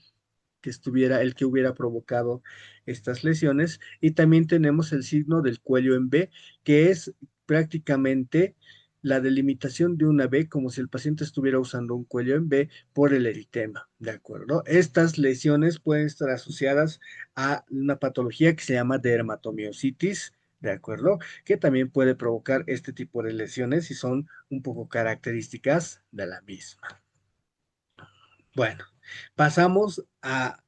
A: que estuviera el que hubiera provocado estas lesiones. Y también tenemos el signo del cuello en B, que es prácticamente la delimitación de una V como si el paciente estuviera usando un cuello en V por el eritema, ¿de acuerdo? Estas lesiones pueden estar asociadas a una patología que se llama dermatomiositis, ¿de acuerdo? Que también puede provocar este tipo de lesiones y son un poco características de la misma. Bueno, pasamos a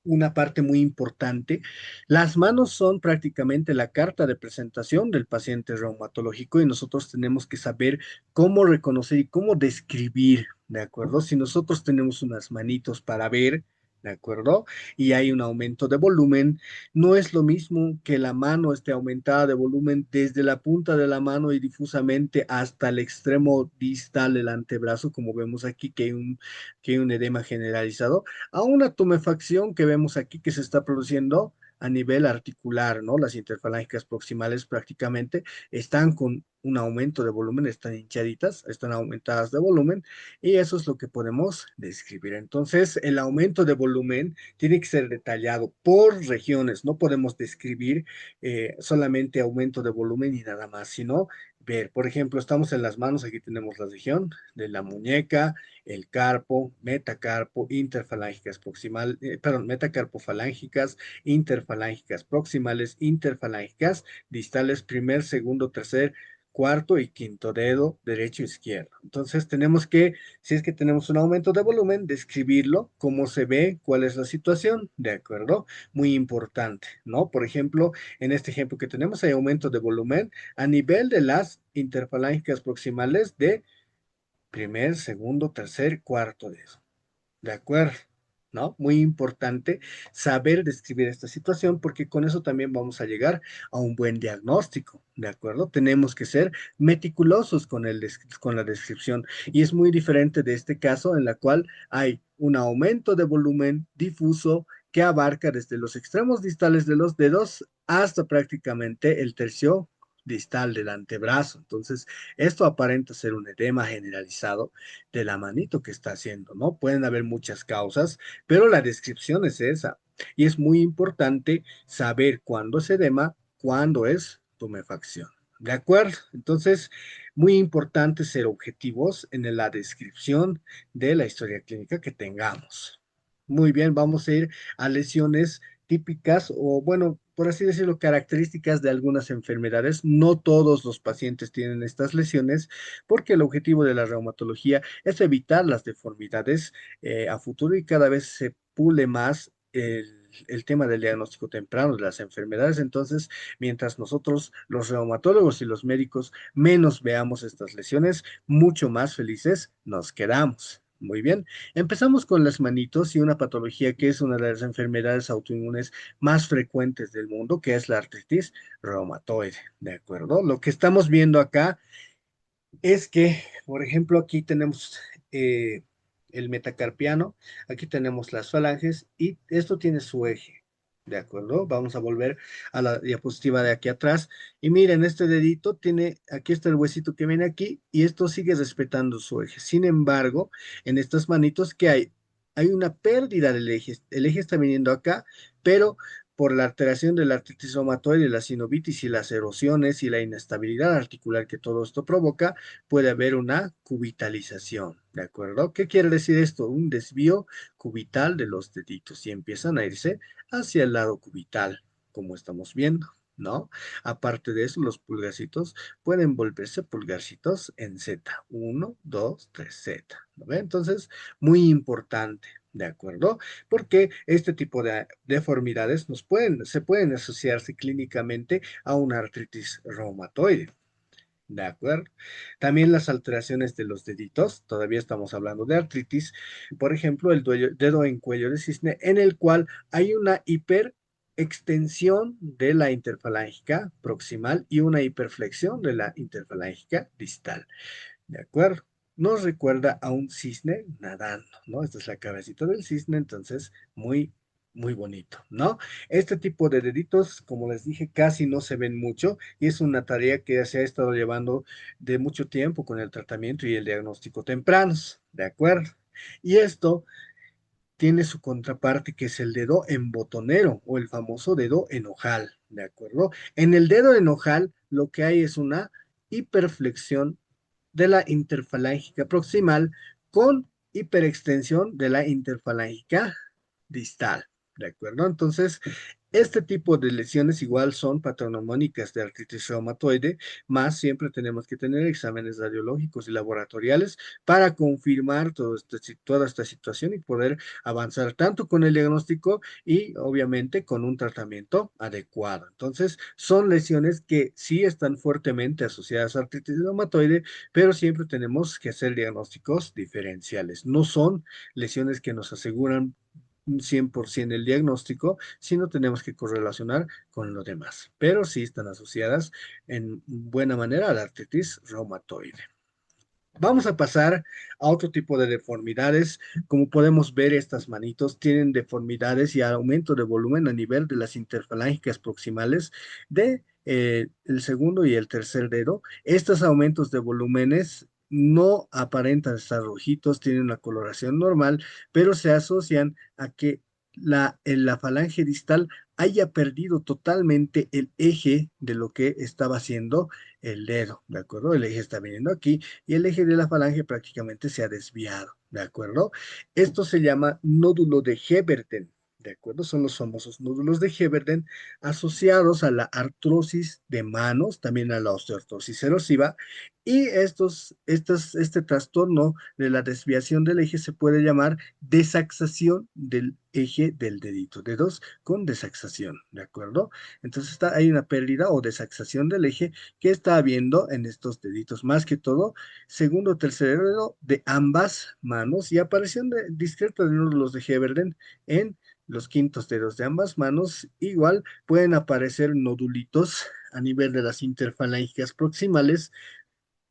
A: una parte muy importante. Las manos son prácticamente la carta de presentación del paciente reumatológico y nosotros tenemos que saber cómo reconocer y cómo describir, ¿de acuerdo? Si nosotros tenemos unas manitos para ver, ¿de acuerdo? Y hay un aumento de volumen, no es lo mismo que la mano esté aumentada de volumen desde la punta de la mano y difusamente hasta el extremo distal del antebrazo, como vemos aquí que hay un edema generalizado, a una tumefacción que vemos aquí que se está produciendo a nivel articular, ¿no? Las interfalángicas proximales prácticamente están con un aumento de volumen, están hinchaditas, están aumentadas de volumen y eso es lo que podemos describir. Entonces, el aumento de volumen tiene que ser detallado por regiones, no podemos describir solamente aumento de volumen y nada más, sino ver, por ejemplo, estamos en las manos, aquí tenemos la región de la muñeca, el carpo, metacarpo, interfalángicas proximal, perdón, metacarpofalángicas, interfalángicas proximales, interfalángicas distales, primer, segundo, tercer, cuarto y quinto dedo, derecho e izquierdo. Entonces tenemos que, si es que tenemos un aumento de volumen, describirlo, cómo se ve, cuál es la situación, ¿de acuerdo? Muy importante, ¿no? Por ejemplo, en este ejemplo que tenemos hay aumento de volumen a nivel de las interfalángicas proximales de primer, segundo, tercer, cuarto dedo. ¿De acuerdo? ¿No? Muy importante saber describir esta situación porque con eso también vamos a llegar a un buen diagnóstico. ¿De acuerdo? Tenemos que ser meticulosos con con la descripción y es muy diferente de este caso en la cual hay un aumento de volumen difuso que abarca desde los extremos distales de los dedos hasta prácticamente el tercio distal del antebrazo. Entonces, esto aparenta ser un edema generalizado de la manito que está haciendo, ¿no? Pueden haber muchas causas, pero la descripción es esa. Y es muy importante saber cuándo es edema, cuándo es tumefacción. ¿De acuerdo? Entonces, muy importante ser objetivos en la descripción de la historia clínica que tengamos. Muy bien, vamos a ir a lesiones típicas o, bueno, por así decirlo, características de algunas enfermedades. No todos los pacientes tienen estas lesiones porque el objetivo de la reumatología es evitar las deformidades a futuro y cada vez se pule más el tema del diagnóstico temprano de las enfermedades. Entonces, mientras nosotros, los reumatólogos y los médicos, menos veamos estas lesiones, mucho más felices nos quedamos. Muy bien, empezamos con las manitos y una patología que es una de las enfermedades autoinmunes más frecuentes del mundo, que es la artritis reumatoide, ¿de acuerdo? Lo que estamos viendo acá es que, por ejemplo, aquí tenemos el metacarpiano, aquí tenemos las falanges y esto tiene su eje, ¿de acuerdo? Vamos a volver a la diapositiva de aquí atrás y miren, este dedito tiene, aquí está el huesito que viene aquí y esto sigue respetando su eje. Sin embargo, en estas manitos, ¿qué hay? Hay una pérdida del eje. El eje está viniendo acá, pero por la alteración de la artritis reumatoide, la sinovitis y las erosiones y la inestabilidad articular que todo esto provoca, puede haber una cubitalización, ¿de acuerdo? ¿Qué quiere decir esto? Un desvío cubital de los deditos y empiezan a irse hacia el lado cubital, como estamos viendo, ¿no? Aparte de eso, los pulgarcitos pueden volverse pulgarcitos en Z, 1, 2, 3, Z, ¿no ve? Entonces, muy importante. ¿De acuerdo? Porque este tipo de deformidades se pueden asociarse clínicamente a una artritis reumatoide. ¿De acuerdo? También las alteraciones de los deditos, todavía estamos hablando de artritis, por ejemplo, el dedo en cuello de cisne, en el cual hay una hiperextensión de la interfalángica proximal y una hiperflexión de la interfalángica distal. ¿De acuerdo? Nos recuerda a un cisne nadando, ¿no? Esta es la cabecita del cisne, entonces muy bonito, ¿no? Este tipo de deditos, como les dije, casi no se ven mucho y es una tarea que se ha estado llevando de mucho tiempo con el tratamiento y el diagnóstico tempranos, ¿de acuerdo? Y esto tiene su contraparte que es el dedo en botonero o el famoso dedo en ojal, ¿de acuerdo? En el dedo en ojal lo que hay es una hiperflexión de la interfalángica proximal con hiperextensión de la interfalángica distal. ¿De acuerdo? Entonces, este tipo de lesiones igual son patognomónicas de artritis reumatoide, más siempre tenemos que tener exámenes radiológicos y laboratoriales para confirmar toda esta situación y poder avanzar tanto con el diagnóstico y obviamente con un tratamiento adecuado. Entonces, son lesiones que sí están fuertemente asociadas a artritis reumatoide, pero siempre tenemos que hacer diagnósticos diferenciales. No son lesiones que nos aseguran un 100% el diagnóstico, sino tenemos que correlacionar con lo demás, pero sí están asociadas en buena manera a la artritis reumatoide. Vamos a pasar a otro tipo de deformidades. Como podemos ver, estas manitos tienen deformidades y aumento de volumen a nivel de las interfalángicas proximales de el segundo y el tercer dedo. Estos aumentos de volúmenes no aparentan estar rojitos, tienen una coloración normal, pero se asocian a que en la falange distal haya perdido totalmente el eje de lo que estaba haciendo el dedo, ¿de acuerdo? El eje está viniendo aquí y el eje de la falange prácticamente se ha desviado, ¿de acuerdo? Esto se llama nódulo de Heberden, ¿de acuerdo? Son los famosos nódulos de Heberden asociados a la artrosis de manos, también a la osteoartrosis erosiva, y este trastorno de la desviación del eje se puede llamar desaxación del eje del dedito, dedos con desaxación, ¿de acuerdo? Entonces hay una pérdida o desaxación del eje que está habiendo en estos deditos, más que todo segundo o tercer dedo de ambas manos y aparición discreta de nódulos de Heberden en los quintos dedos de ambas manos. Igual pueden aparecer nodulitos a nivel de las interfalángicas proximales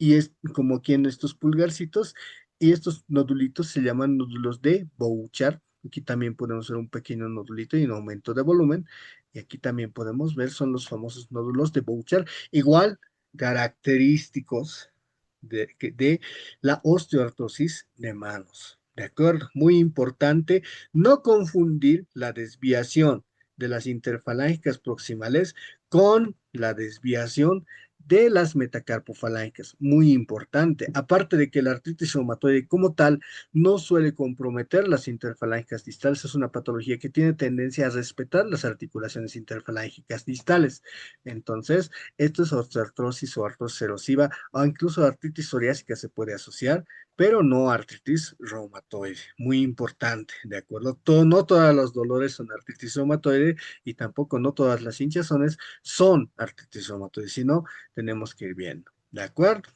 A: y es como aquí en estos pulgarcitos y estos nodulitos se llaman nódulos de Bouchard. Aquí también podemos ver un pequeño nodulito y un aumento de volumen. Y aquí también podemos ver, son los famosos nódulos de Bouchard, igual característicos de la osteoartrosis de manos. ¿De acuerdo? Muy importante no confundir la desviación de las interfalángicas proximales con la desviación de las metacarpofalángicas, muy importante. Aparte de que la artritis reumatoide como tal no suele comprometer las interfalángicas distales, es una patología que tiene tendencia a respetar las articulaciones interfalángicas distales. Entonces, esto es osteoartrosis o artrosis erosiva o incluso artritis psoriásica se puede asociar, pero no artritis reumatoide. Muy importante, ¿de acuerdo? No todos los dolores son artritis reumatoide y tampoco no todas las hinchazones son artritis reumatoide, sino tenemos que ir viendo. ¿De acuerdo?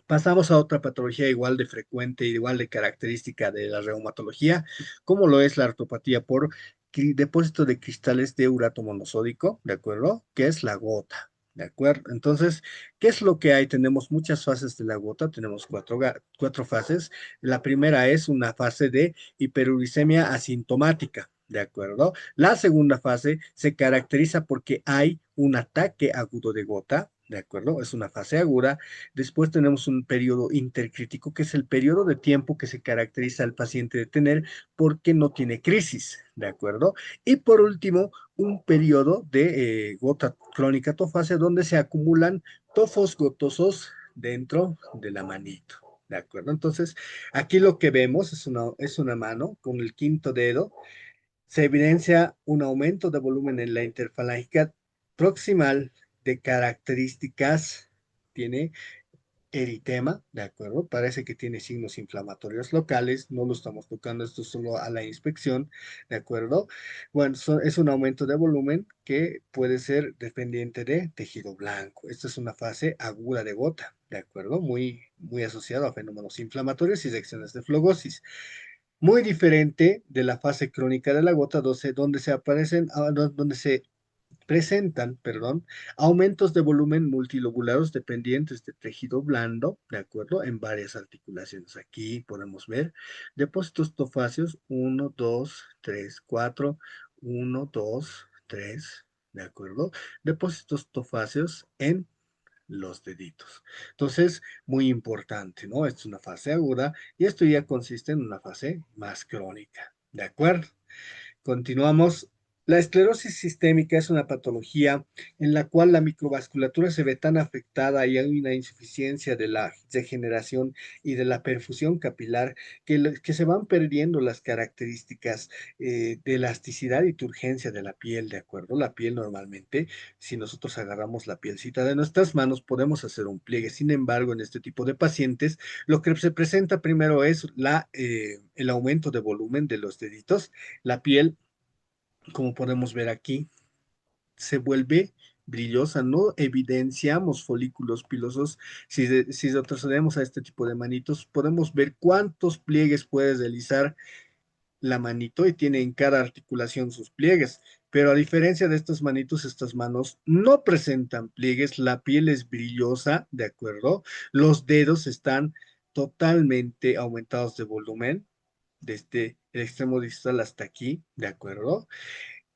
A: Pasamos a otra patología igual de frecuente y igual de característica de la reumatología, como lo es la artropatía por depósito de cristales de urato monosódico, ¿de acuerdo? Que es la gota, ¿de acuerdo? Entonces, ¿qué es lo que hay? Tenemos muchas fases de la gota, tenemos cuatro fases. La primera es una fase de hiperuricemia asintomática. ¿De acuerdo? La segunda fase se caracteriza porque hay un ataque agudo de gota, ¿de acuerdo? Es una fase aguda. Después tenemos un periodo intercrítico, que es el periodo de tiempo que se caracteriza al paciente de tener porque no tiene crisis, ¿de acuerdo? Y por último, un periodo de gota crónica tofacia donde se acumulan tofos gotosos dentro de la manito. ¿De acuerdo? Entonces, aquí lo que vemos es una mano con el quinto dedo. Se evidencia un aumento de volumen en la interfalángica proximal de características, tiene eritema, ¿de acuerdo? Parece que tiene signos inflamatorios locales, no lo estamos tocando esto solo a la inspección, ¿de acuerdo? Bueno, es un aumento de volumen que puede ser dependiente de tejido blanco. Esta es una fase aguda de gota, ¿de acuerdo? Muy asociado a fenómenos inflamatorios y reacciones de flogosis. Muy diferente de la fase crónica de la gota, donde se aparecen, donde se presentan, perdón, aumentos de volumen multilobulados dependientes de tejido blando, ¿de acuerdo? En varias articulaciones. Aquí podemos ver depósitos tofáceos, uno, 2, 3, 4, 1, 2, 3, ¿de acuerdo? Depósitos tofáceos en los deditos. Entonces, muy importante, ¿no? Esta es una fase aguda y esto ya consiste en una fase más crónica, ¿de acuerdo? Continuamos. La esclerosis sistémica es una patología en la cual la microvasculatura se ve tan afectada y hay una insuficiencia de la degeneración y de la perfusión capilar que se van perdiendo las características de elasticidad y turgencia de la piel, ¿de acuerdo? La piel normalmente, si nosotros agarramos la pielcita de nuestras manos, podemos hacer un pliegue. Sin embargo, en este tipo de pacientes, lo que se presenta primero es el aumento de volumen de los deditos. La piel, como podemos ver aquí, se vuelve brillosa, no evidenciamos folículos pilosos. Si retrocedemos a este tipo de manitos, podemos ver cuántos pliegues puede realizar la manito y tiene en cada articulación sus pliegues. Pero a diferencia de estas manitos, estas manos no presentan pliegues, la piel es brillosa, ¿de acuerdo? Los dedos están totalmente aumentados de volumen, desde el extremo distal hasta aquí, ¿de acuerdo?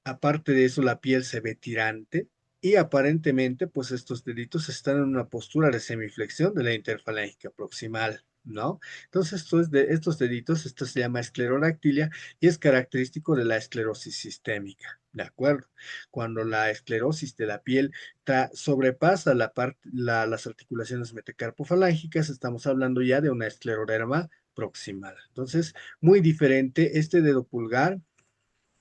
A: Aparte de eso, la piel se ve tirante y aparentemente, pues estos deditos están en una postura de semiflexión de la interfalángica proximal, ¿no? Entonces, estos deditos, esto se llama esclerodactilia y es característico de la esclerosis sistémica, ¿de acuerdo? Cuando la esclerosis de la piel sobrepasa las articulaciones metacarpofalángicas, estamos hablando ya de una escleroderma proximal. Entonces, muy diferente este dedo pulgar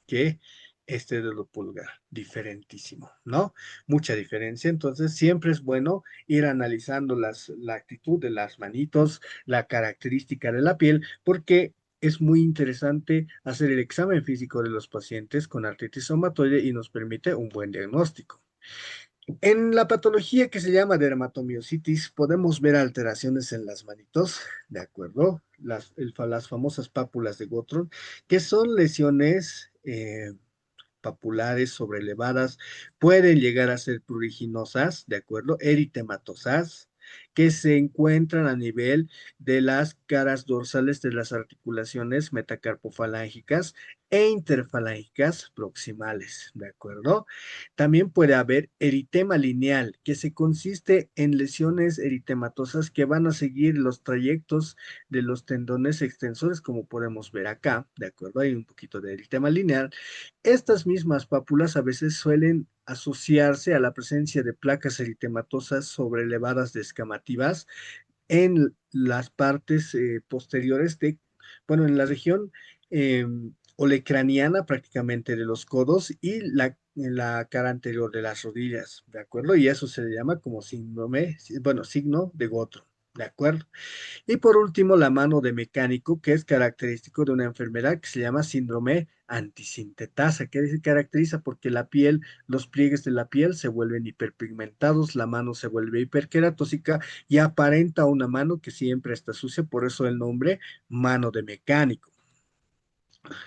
A: que este dedo pulgar, diferentísimo, ¿no? Mucha diferencia, entonces siempre es bueno ir analizando la actitud de las manitos, la característica de la piel, porque es muy interesante hacer el examen físico de los pacientes con artritis reumatoide y nos permite un buen diagnóstico. En la patología que se llama dermatomiositis, podemos ver alteraciones en las manitos, ¿de acuerdo? Las famosas pápulas de Gottron, que son lesiones papulares sobrelevadas, pueden llegar a ser pruriginosas, ¿de acuerdo? Eritematosas, que se encuentran a nivel de las caras dorsales de las articulaciones metacarpofalángicas e interfalángicas proximales, ¿de acuerdo? También puede haber eritema lineal, que se consiste en lesiones eritematosas que van a seguir los trayectos de los tendones extensores, como podemos ver acá, ¿de acuerdo? Hay un poquito de eritema lineal. Estas mismas pápulas a veces suelen asociarse a la presencia de placas eritematosas sobrelevadas descamativas en las partes posteriores bueno, en la región olecraniana prácticamente de los codos y en la cara anterior de las rodillas, ¿de acuerdo? Y eso se le llama como síndrome, bueno, signo de Gotro, ¿de acuerdo? Y por último, la mano de mecánico, que es característico de una enfermedad que se llama síndrome antisintetasa, que se caracteriza porque la piel, los pliegues de la piel se vuelven hiperpigmentados, la mano se vuelve hiperqueratóxica y aparenta una mano que siempre está sucia, por eso el nombre mano de mecánico.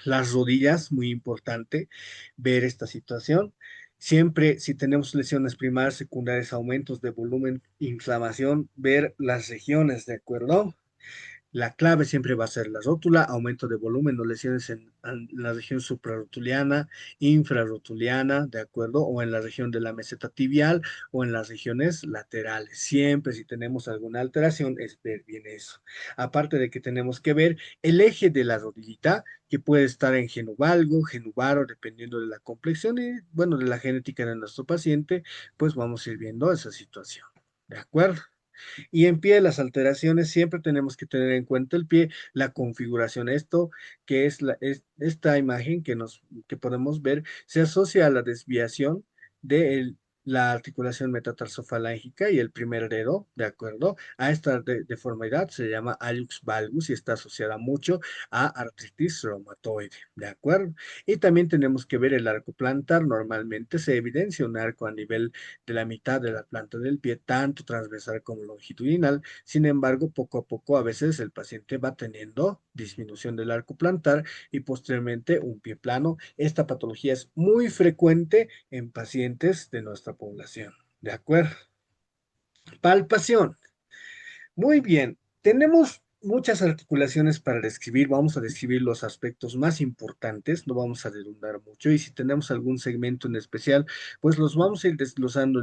A: Las rodillas, muy importante ver esta situación. Siempre, si tenemos lesiones primarias, secundarias, aumentos de volumen, inflamación, ver las regiones, ¿de acuerdo? La clave siempre va a ser la rótula, aumento de volumen o lesiones en la región suprarrotuliana, infrarrotuliana, ¿de acuerdo? O en la región de la meseta tibial o en las regiones laterales. Siempre si tenemos alguna alteración es ver bien eso. Aparte de que tenemos que ver el eje de la rodillita, que puede estar en genuvalgo, genuvaro, dependiendo de la complexión y, bueno, de la genética de nuestro paciente, pues vamos a ir viendo esa situación. ¿De acuerdo? Y en pie, las alteraciones, siempre tenemos que tener en cuenta el pie, la configuración. Esto, que es esta imagen que podemos ver, se asocia a la desviación de la articulación metatarsofalángica y el primer dedo, ¿de acuerdo? A esta deformidad se llama hallux valgus y está asociada mucho a artritis reumatoide, ¿de acuerdo? Y también tenemos que ver el arco plantar. Normalmente se evidencia un arco a nivel de la mitad de la planta del pie, tanto transversal como longitudinal. Sin embargo, poco a poco, a veces el paciente va teniendo disminución del arco plantar y posteriormente un pie plano. Esta patología es muy frecuente en pacientes de nuestra población. ¿De acuerdo? Palpación. Muy bien. Tenemos Muchas articulaciones para describir, vamos a describir los aspectos más importantes, no vamos a redundar mucho y si tenemos algún segmento en especial, pues los vamos a ir desglosando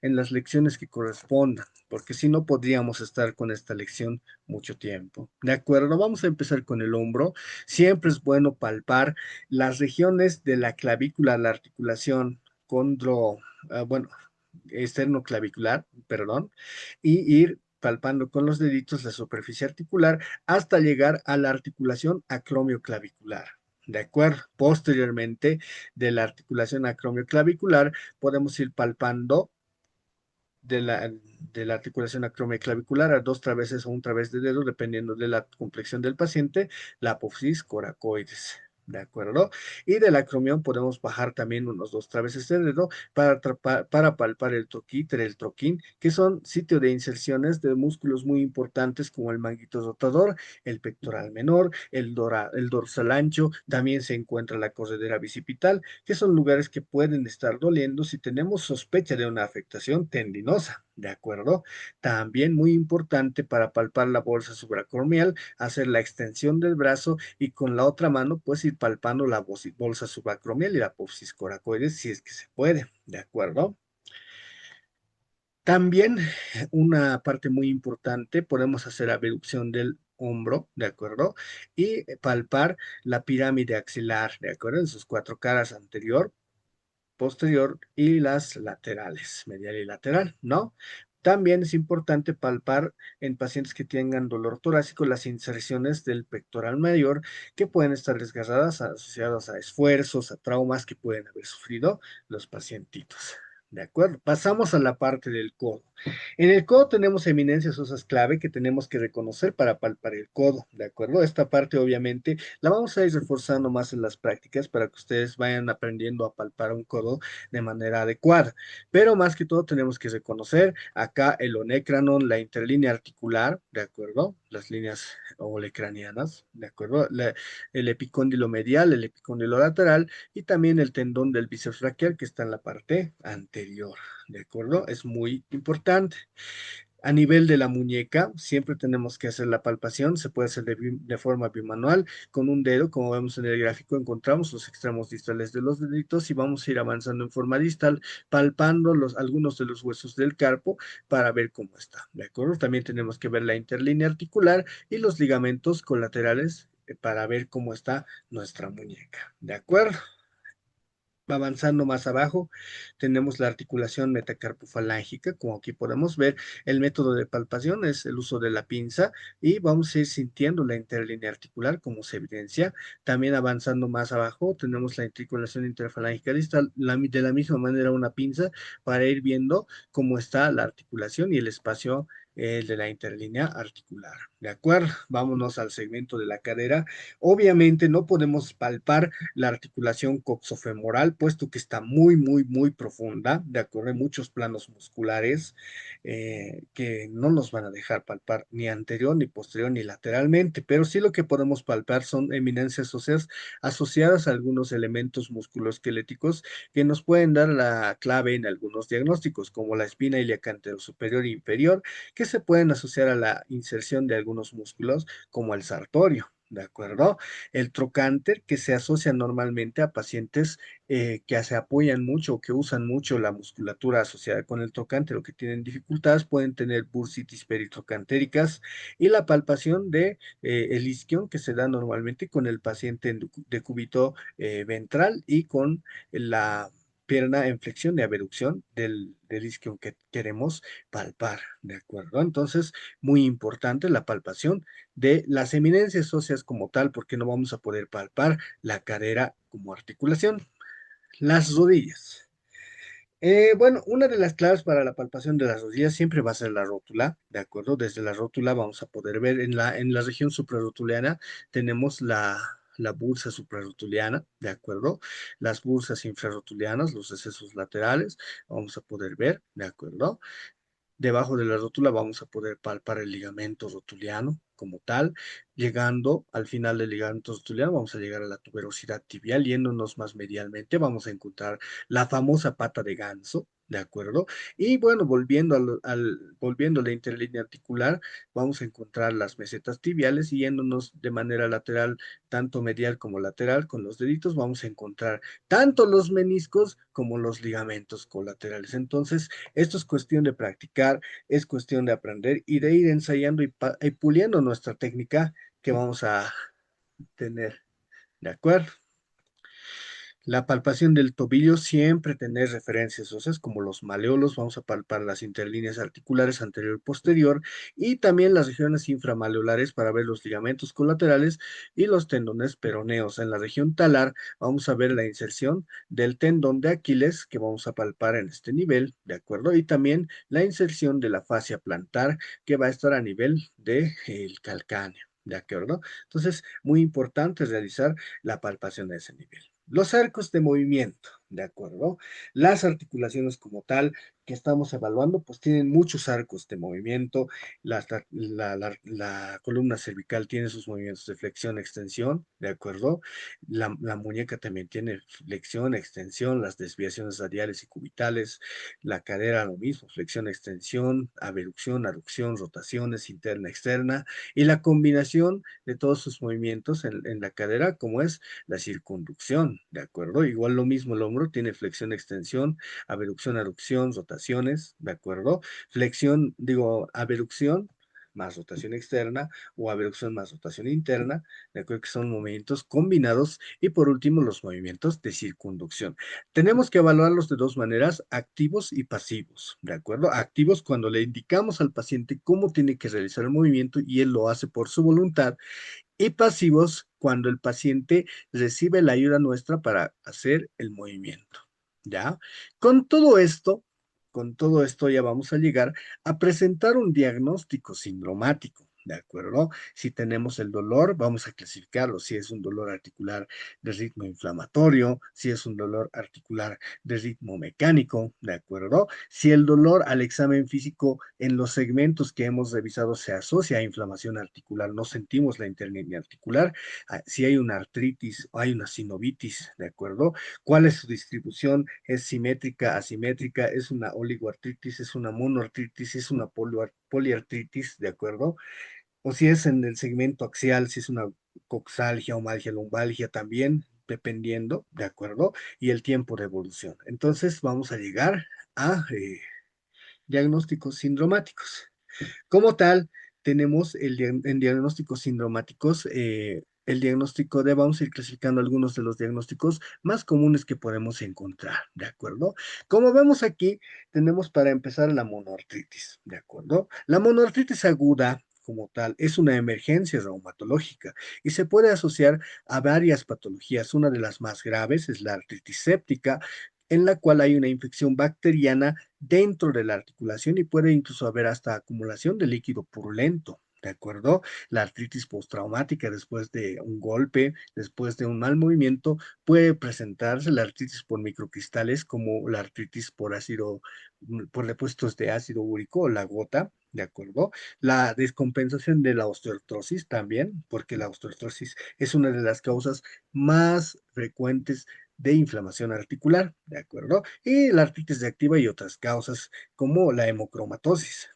A: en las lecciones que correspondan, porque si no podríamos estar con esta lección mucho tiempo. ¿De acuerdo? Vamos a empezar con el hombro. Siempre es bueno palpar las regiones de la clavícula, la articulación condro, bueno, esternoclavicular, perdón, y ir palpando con los deditos la superficie articular hasta llegar a la articulación acromioclavicular. ¿De acuerdo? Posteriormente, de la articulación acromioclavicular, podemos ir palpando de la articulación acromioclavicular a dos traveses o un través de dedo, dependiendo de la complexión del paciente, la apófisis coracoides. ¿De acuerdo? Y del acromión podemos bajar también unos dos traveses de dedo para palpar el troquíter, el troquín, que son sitio de inserciones de músculos muy importantes como el manguito rotador, el pectoral menor, el dorsal ancho, también se encuentra la corredera bicipital, que son lugares que pueden estar doliendo si tenemos sospecha de una afectación tendinosa, ¿de acuerdo? También muy importante para palpar la bolsa supracorneal, hacer la extensión del brazo y con la otra mano pues ir palpando la bolsa supracorneal y la apófisis coracoides si es que se puede, ¿de acuerdo? También una parte muy importante, podemos hacer abducción del hombro, ¿de acuerdo? Y palpar la pirámide axilar, ¿de acuerdo? En sus cuatro caras anterior, posterior y las laterales, medial y lateral, ¿no? También es importante palpar en pacientes que tengan dolor torácico las inserciones del pectoral mayor que pueden estar desgarradas, asociadas a esfuerzos, a traumas que pueden haber sufrido los pacientitos. ¿De acuerdo? Pasamos a la parte del codo. En el codo tenemos eminencias osas clave que tenemos que reconocer para palpar el codo. ¿De acuerdo? Esta parte obviamente la vamos a ir reforzando más en las prácticas para que ustedes vayan aprendiendo a palpar un codo de manera adecuada. Pero más que todo tenemos que reconocer acá el olecranon, la interlínea articular, ¿de acuerdo? Las líneas olecranianas, ¿de acuerdo? El epicóndilo medial, el epicóndilo lateral y también el tendón del bíceps braquial que está en la parte anterior, ¿de acuerdo? Es muy importante. A nivel de la muñeca, siempre tenemos que hacer la palpación, se puede hacer de forma bimanual, con un dedo, como vemos en el gráfico, encontramos los extremos distales de los deditos y vamos a ir avanzando en forma distal, palpando algunos de los huesos del carpo para ver cómo está, ¿de acuerdo? También tenemos que ver la interlínea articular y los ligamentos colaterales para ver cómo está nuestra muñeca, ¿de acuerdo? Avanzando más abajo, tenemos la articulación metacarpofalángica, como aquí podemos ver, el método de palpación es el uso de la pinza y vamos a ir sintiendo la interlínea articular, como se evidencia. También avanzando más abajo, tenemos la articulación interfalángica distal, de la misma manera una pinza para ir viendo cómo está la articulación y el espacio de la interlínea articular. ¿De acuerdo? Vámonos al segmento de la cadera. Obviamente no podemos palpar la articulación coxofemoral, puesto que está muy, muy, muy profunda, de acuerdo, hay muchos planos musculares que no nos van a dejar palpar ni anterior, ni posterior, ni lateralmente, pero sí lo que podemos palpar son eminencias óseas asociadas a algunos elementos musculoesqueléticos que nos pueden dar la clave en algunos diagnósticos, como la espina ilíaca anterior superior e inferior, que se pueden asociar a la inserción de algunos músculos, como el sartorio. ¿De acuerdo? El trocánter que se asocia normalmente a pacientes que se apoyan mucho o que usan mucho la musculatura asociada con el trocánter o que tienen dificultades, pueden tener bursitis peritrocantéricas y la palpación de el isquion que se da normalmente con el paciente en decúbito ventral y con la pierna en flexión de abducción del isquion que queremos palpar, ¿de acuerdo? Entonces, muy importante la palpación de las eminencias óseas como tal, porque no vamos a poder palpar la cadera como articulación. Las rodillas. Bueno, una de las claves para la palpación de las rodillas siempre va a ser la rótula, ¿de acuerdo? Desde la rótula vamos a poder ver en la región suprarrotuliana tenemos la bursa suprarrotuliana, ¿de acuerdo? Las bursas infrarrotulianas, los recesos laterales, vamos a poder ver, ¿de acuerdo? Debajo de la rótula vamos a poder palpar el ligamento rotuliano como tal. Llegando al final del ligamento rotuliano, vamos a llegar a la tuberosidad tibial. Yéndonos más medialmente, vamos a encontrar la famosa pata de ganso. ¿de acuerdo? Y bueno, volviendo a la interlínea articular, vamos a encontrar las mesetas tibiales y yéndonos de manera lateral, tanto medial como lateral, con los deditos, vamos a encontrar tanto los meniscos como los ligamentos colaterales. Entonces, esto es cuestión de practicar, es cuestión de aprender y de ir ensayando y puliendo nuestra técnica que vamos a tener, ¿de acuerdo? La palpación del tobillo, siempre tener referencias óseas como los maleolos, vamos a palpar las interlíneas articulares anterior y posterior y también las regiones inframaleolares para ver los ligamentos colaterales y los tendones peroneos. En la región talar vamos a ver la inserción del tendón de Aquiles que vamos a palpar en este nivel, ¿de acuerdo? Y también la inserción de la fascia plantar que va a estar a nivel del calcáneo. ¿De acuerdo? Entonces, muy importante realizar la palpación de ese nivel. Los arcos de movimiento, ¿de acuerdo? Las articulaciones como tal que estamos evaluando, pues tienen muchos arcos de movimiento. La columna cervical tiene sus movimientos de flexión, extensión, ¿de acuerdo? La muñeca también tiene flexión, extensión, las desviaciones radiales y cubitales. La cadera lo mismo, flexión, extensión, abducción, aducción, rotaciones interna, externa. Y la combinación de todos sus movimientos en la cadera, como es la circunducción, ¿de acuerdo? Igual lo mismo el hombro tiene flexión, extensión, abducción, aducción, rotaciones, ¿de acuerdo? Flexión, digo, abducción más rotación externa o abducción más rotación interna, de acuerdo que son movimientos combinados y por último los movimientos de circunducción. Tenemos que evaluarlos de dos maneras, activos y pasivos, ¿de acuerdo? Activos cuando le indicamos al paciente cómo tiene que realizar el movimiento y él lo hace por su voluntad y pasivos cuando el paciente recibe la ayuda nuestra para hacer el movimiento. ¿Ya? Con todo esto, con todo esto ya vamos a llegar a presentar un diagnóstico sindromático. ¿De acuerdo? Si tenemos el dolor, vamos a clasificarlo. Si es un dolor articular de ritmo inflamatorio, si es un dolor articular de ritmo mecánico, ¿de acuerdo? Si el dolor al examen físico en los segmentos que hemos revisado se asocia a inflamación articular, no sentimos la interlínea articular, si hay una artritis o hay una sinovitis, ¿de acuerdo? ¿Cuál es su distribución? ¿Es simétrica, asimétrica? ¿Es una oligoartritis? ¿Es una monoartritis? ¿Es una poliartritis? ¿De acuerdo? O si es en el segmento axial, si es una coxalgia, omalgia, lumbalgia también, dependiendo, ¿de acuerdo? Y el tiempo de evolución. Entonces vamos a llegar a diagnósticos sindromáticos. Como tal, tenemos en diagnósticos sindromáticos, el diagnóstico de, vamos a ir clasificando algunos de los diagnósticos más comunes que podemos encontrar, ¿de acuerdo? Como vemos aquí, tenemos para empezar la monoartritis, ¿de acuerdo? La monoartritis aguda, como tal, es una emergencia reumatológica y se puede asociar a varias patologías. Una de las más graves es la artritis séptica, en la cual hay una infección bacteriana dentro de la articulación y puede incluso haber hasta acumulación de líquido purulento. ¿De acuerdo? La artritis postraumática después de un golpe, después de un mal movimiento, puede presentarse la artritis por microcristales como la artritis por ácido, por depósitos de ácido úrico o la gota, ¿de acuerdo? La descompensación de la osteoartrosis también, porque la osteoartrosis es una de las causas más frecuentes de inflamación articular, ¿de acuerdo? Y la artritis reactiva y otras causas como la hemocromatosis.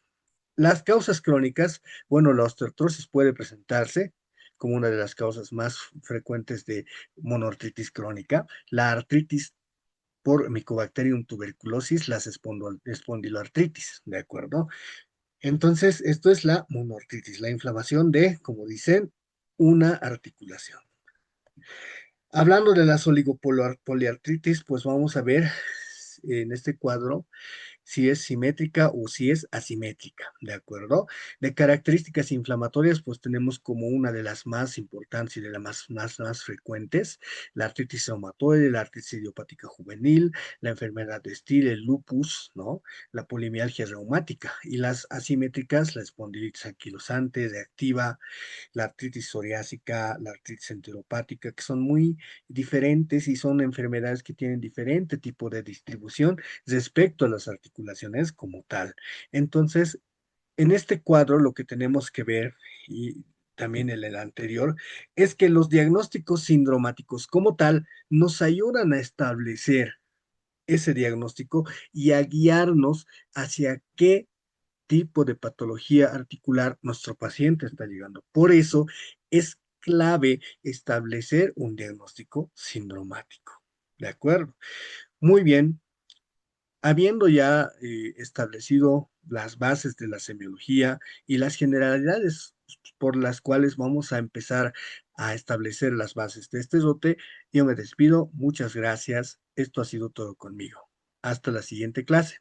A: Las causas crónicas, bueno, la osteoartrosis puede presentarse como una de las causas más frecuentes de monoartritis crónica, la artritis por Mycobacterium tuberculosis, las espondiloartritis, ¿de acuerdo? Entonces, esto es la monoartritis, la inflamación de, como dicen, una articulación. Hablando de las oligopoliartritis, pues vamos a ver en este cuadro si es simétrica o si es asimétrica, ¿de acuerdo? De características inflamatorias, pues tenemos como una de las más importantes y de las más frecuentes, la artritis reumatoide, la artritis idiopática juvenil, la enfermedad de Still, el lupus, ¿no? La polimialgia reumática y las asimétricas, la espondilitis anquilosante, reactiva, la artritis psoriásica, la artritis enteropática, que son muy diferentes y son enfermedades que tienen diferente tipo de distribución respecto a las articulaciones como tal. Entonces, en este cuadro lo que tenemos que ver, y también en el anterior, es que los diagnósticos sindromáticos como tal nos ayudan a establecer ese diagnóstico y a guiarnos hacia qué tipo de patología articular nuestro paciente está llegando. Por eso es clave establecer un diagnóstico sindromático. ¿De acuerdo? Muy bien. Habiendo ya establecido las bases de la semiología y las generalidades por las cuales vamos a empezar a establecer las bases de este dote, yo me despido. Muchas gracias. Esto ha sido todo conmigo. Hasta la siguiente clase.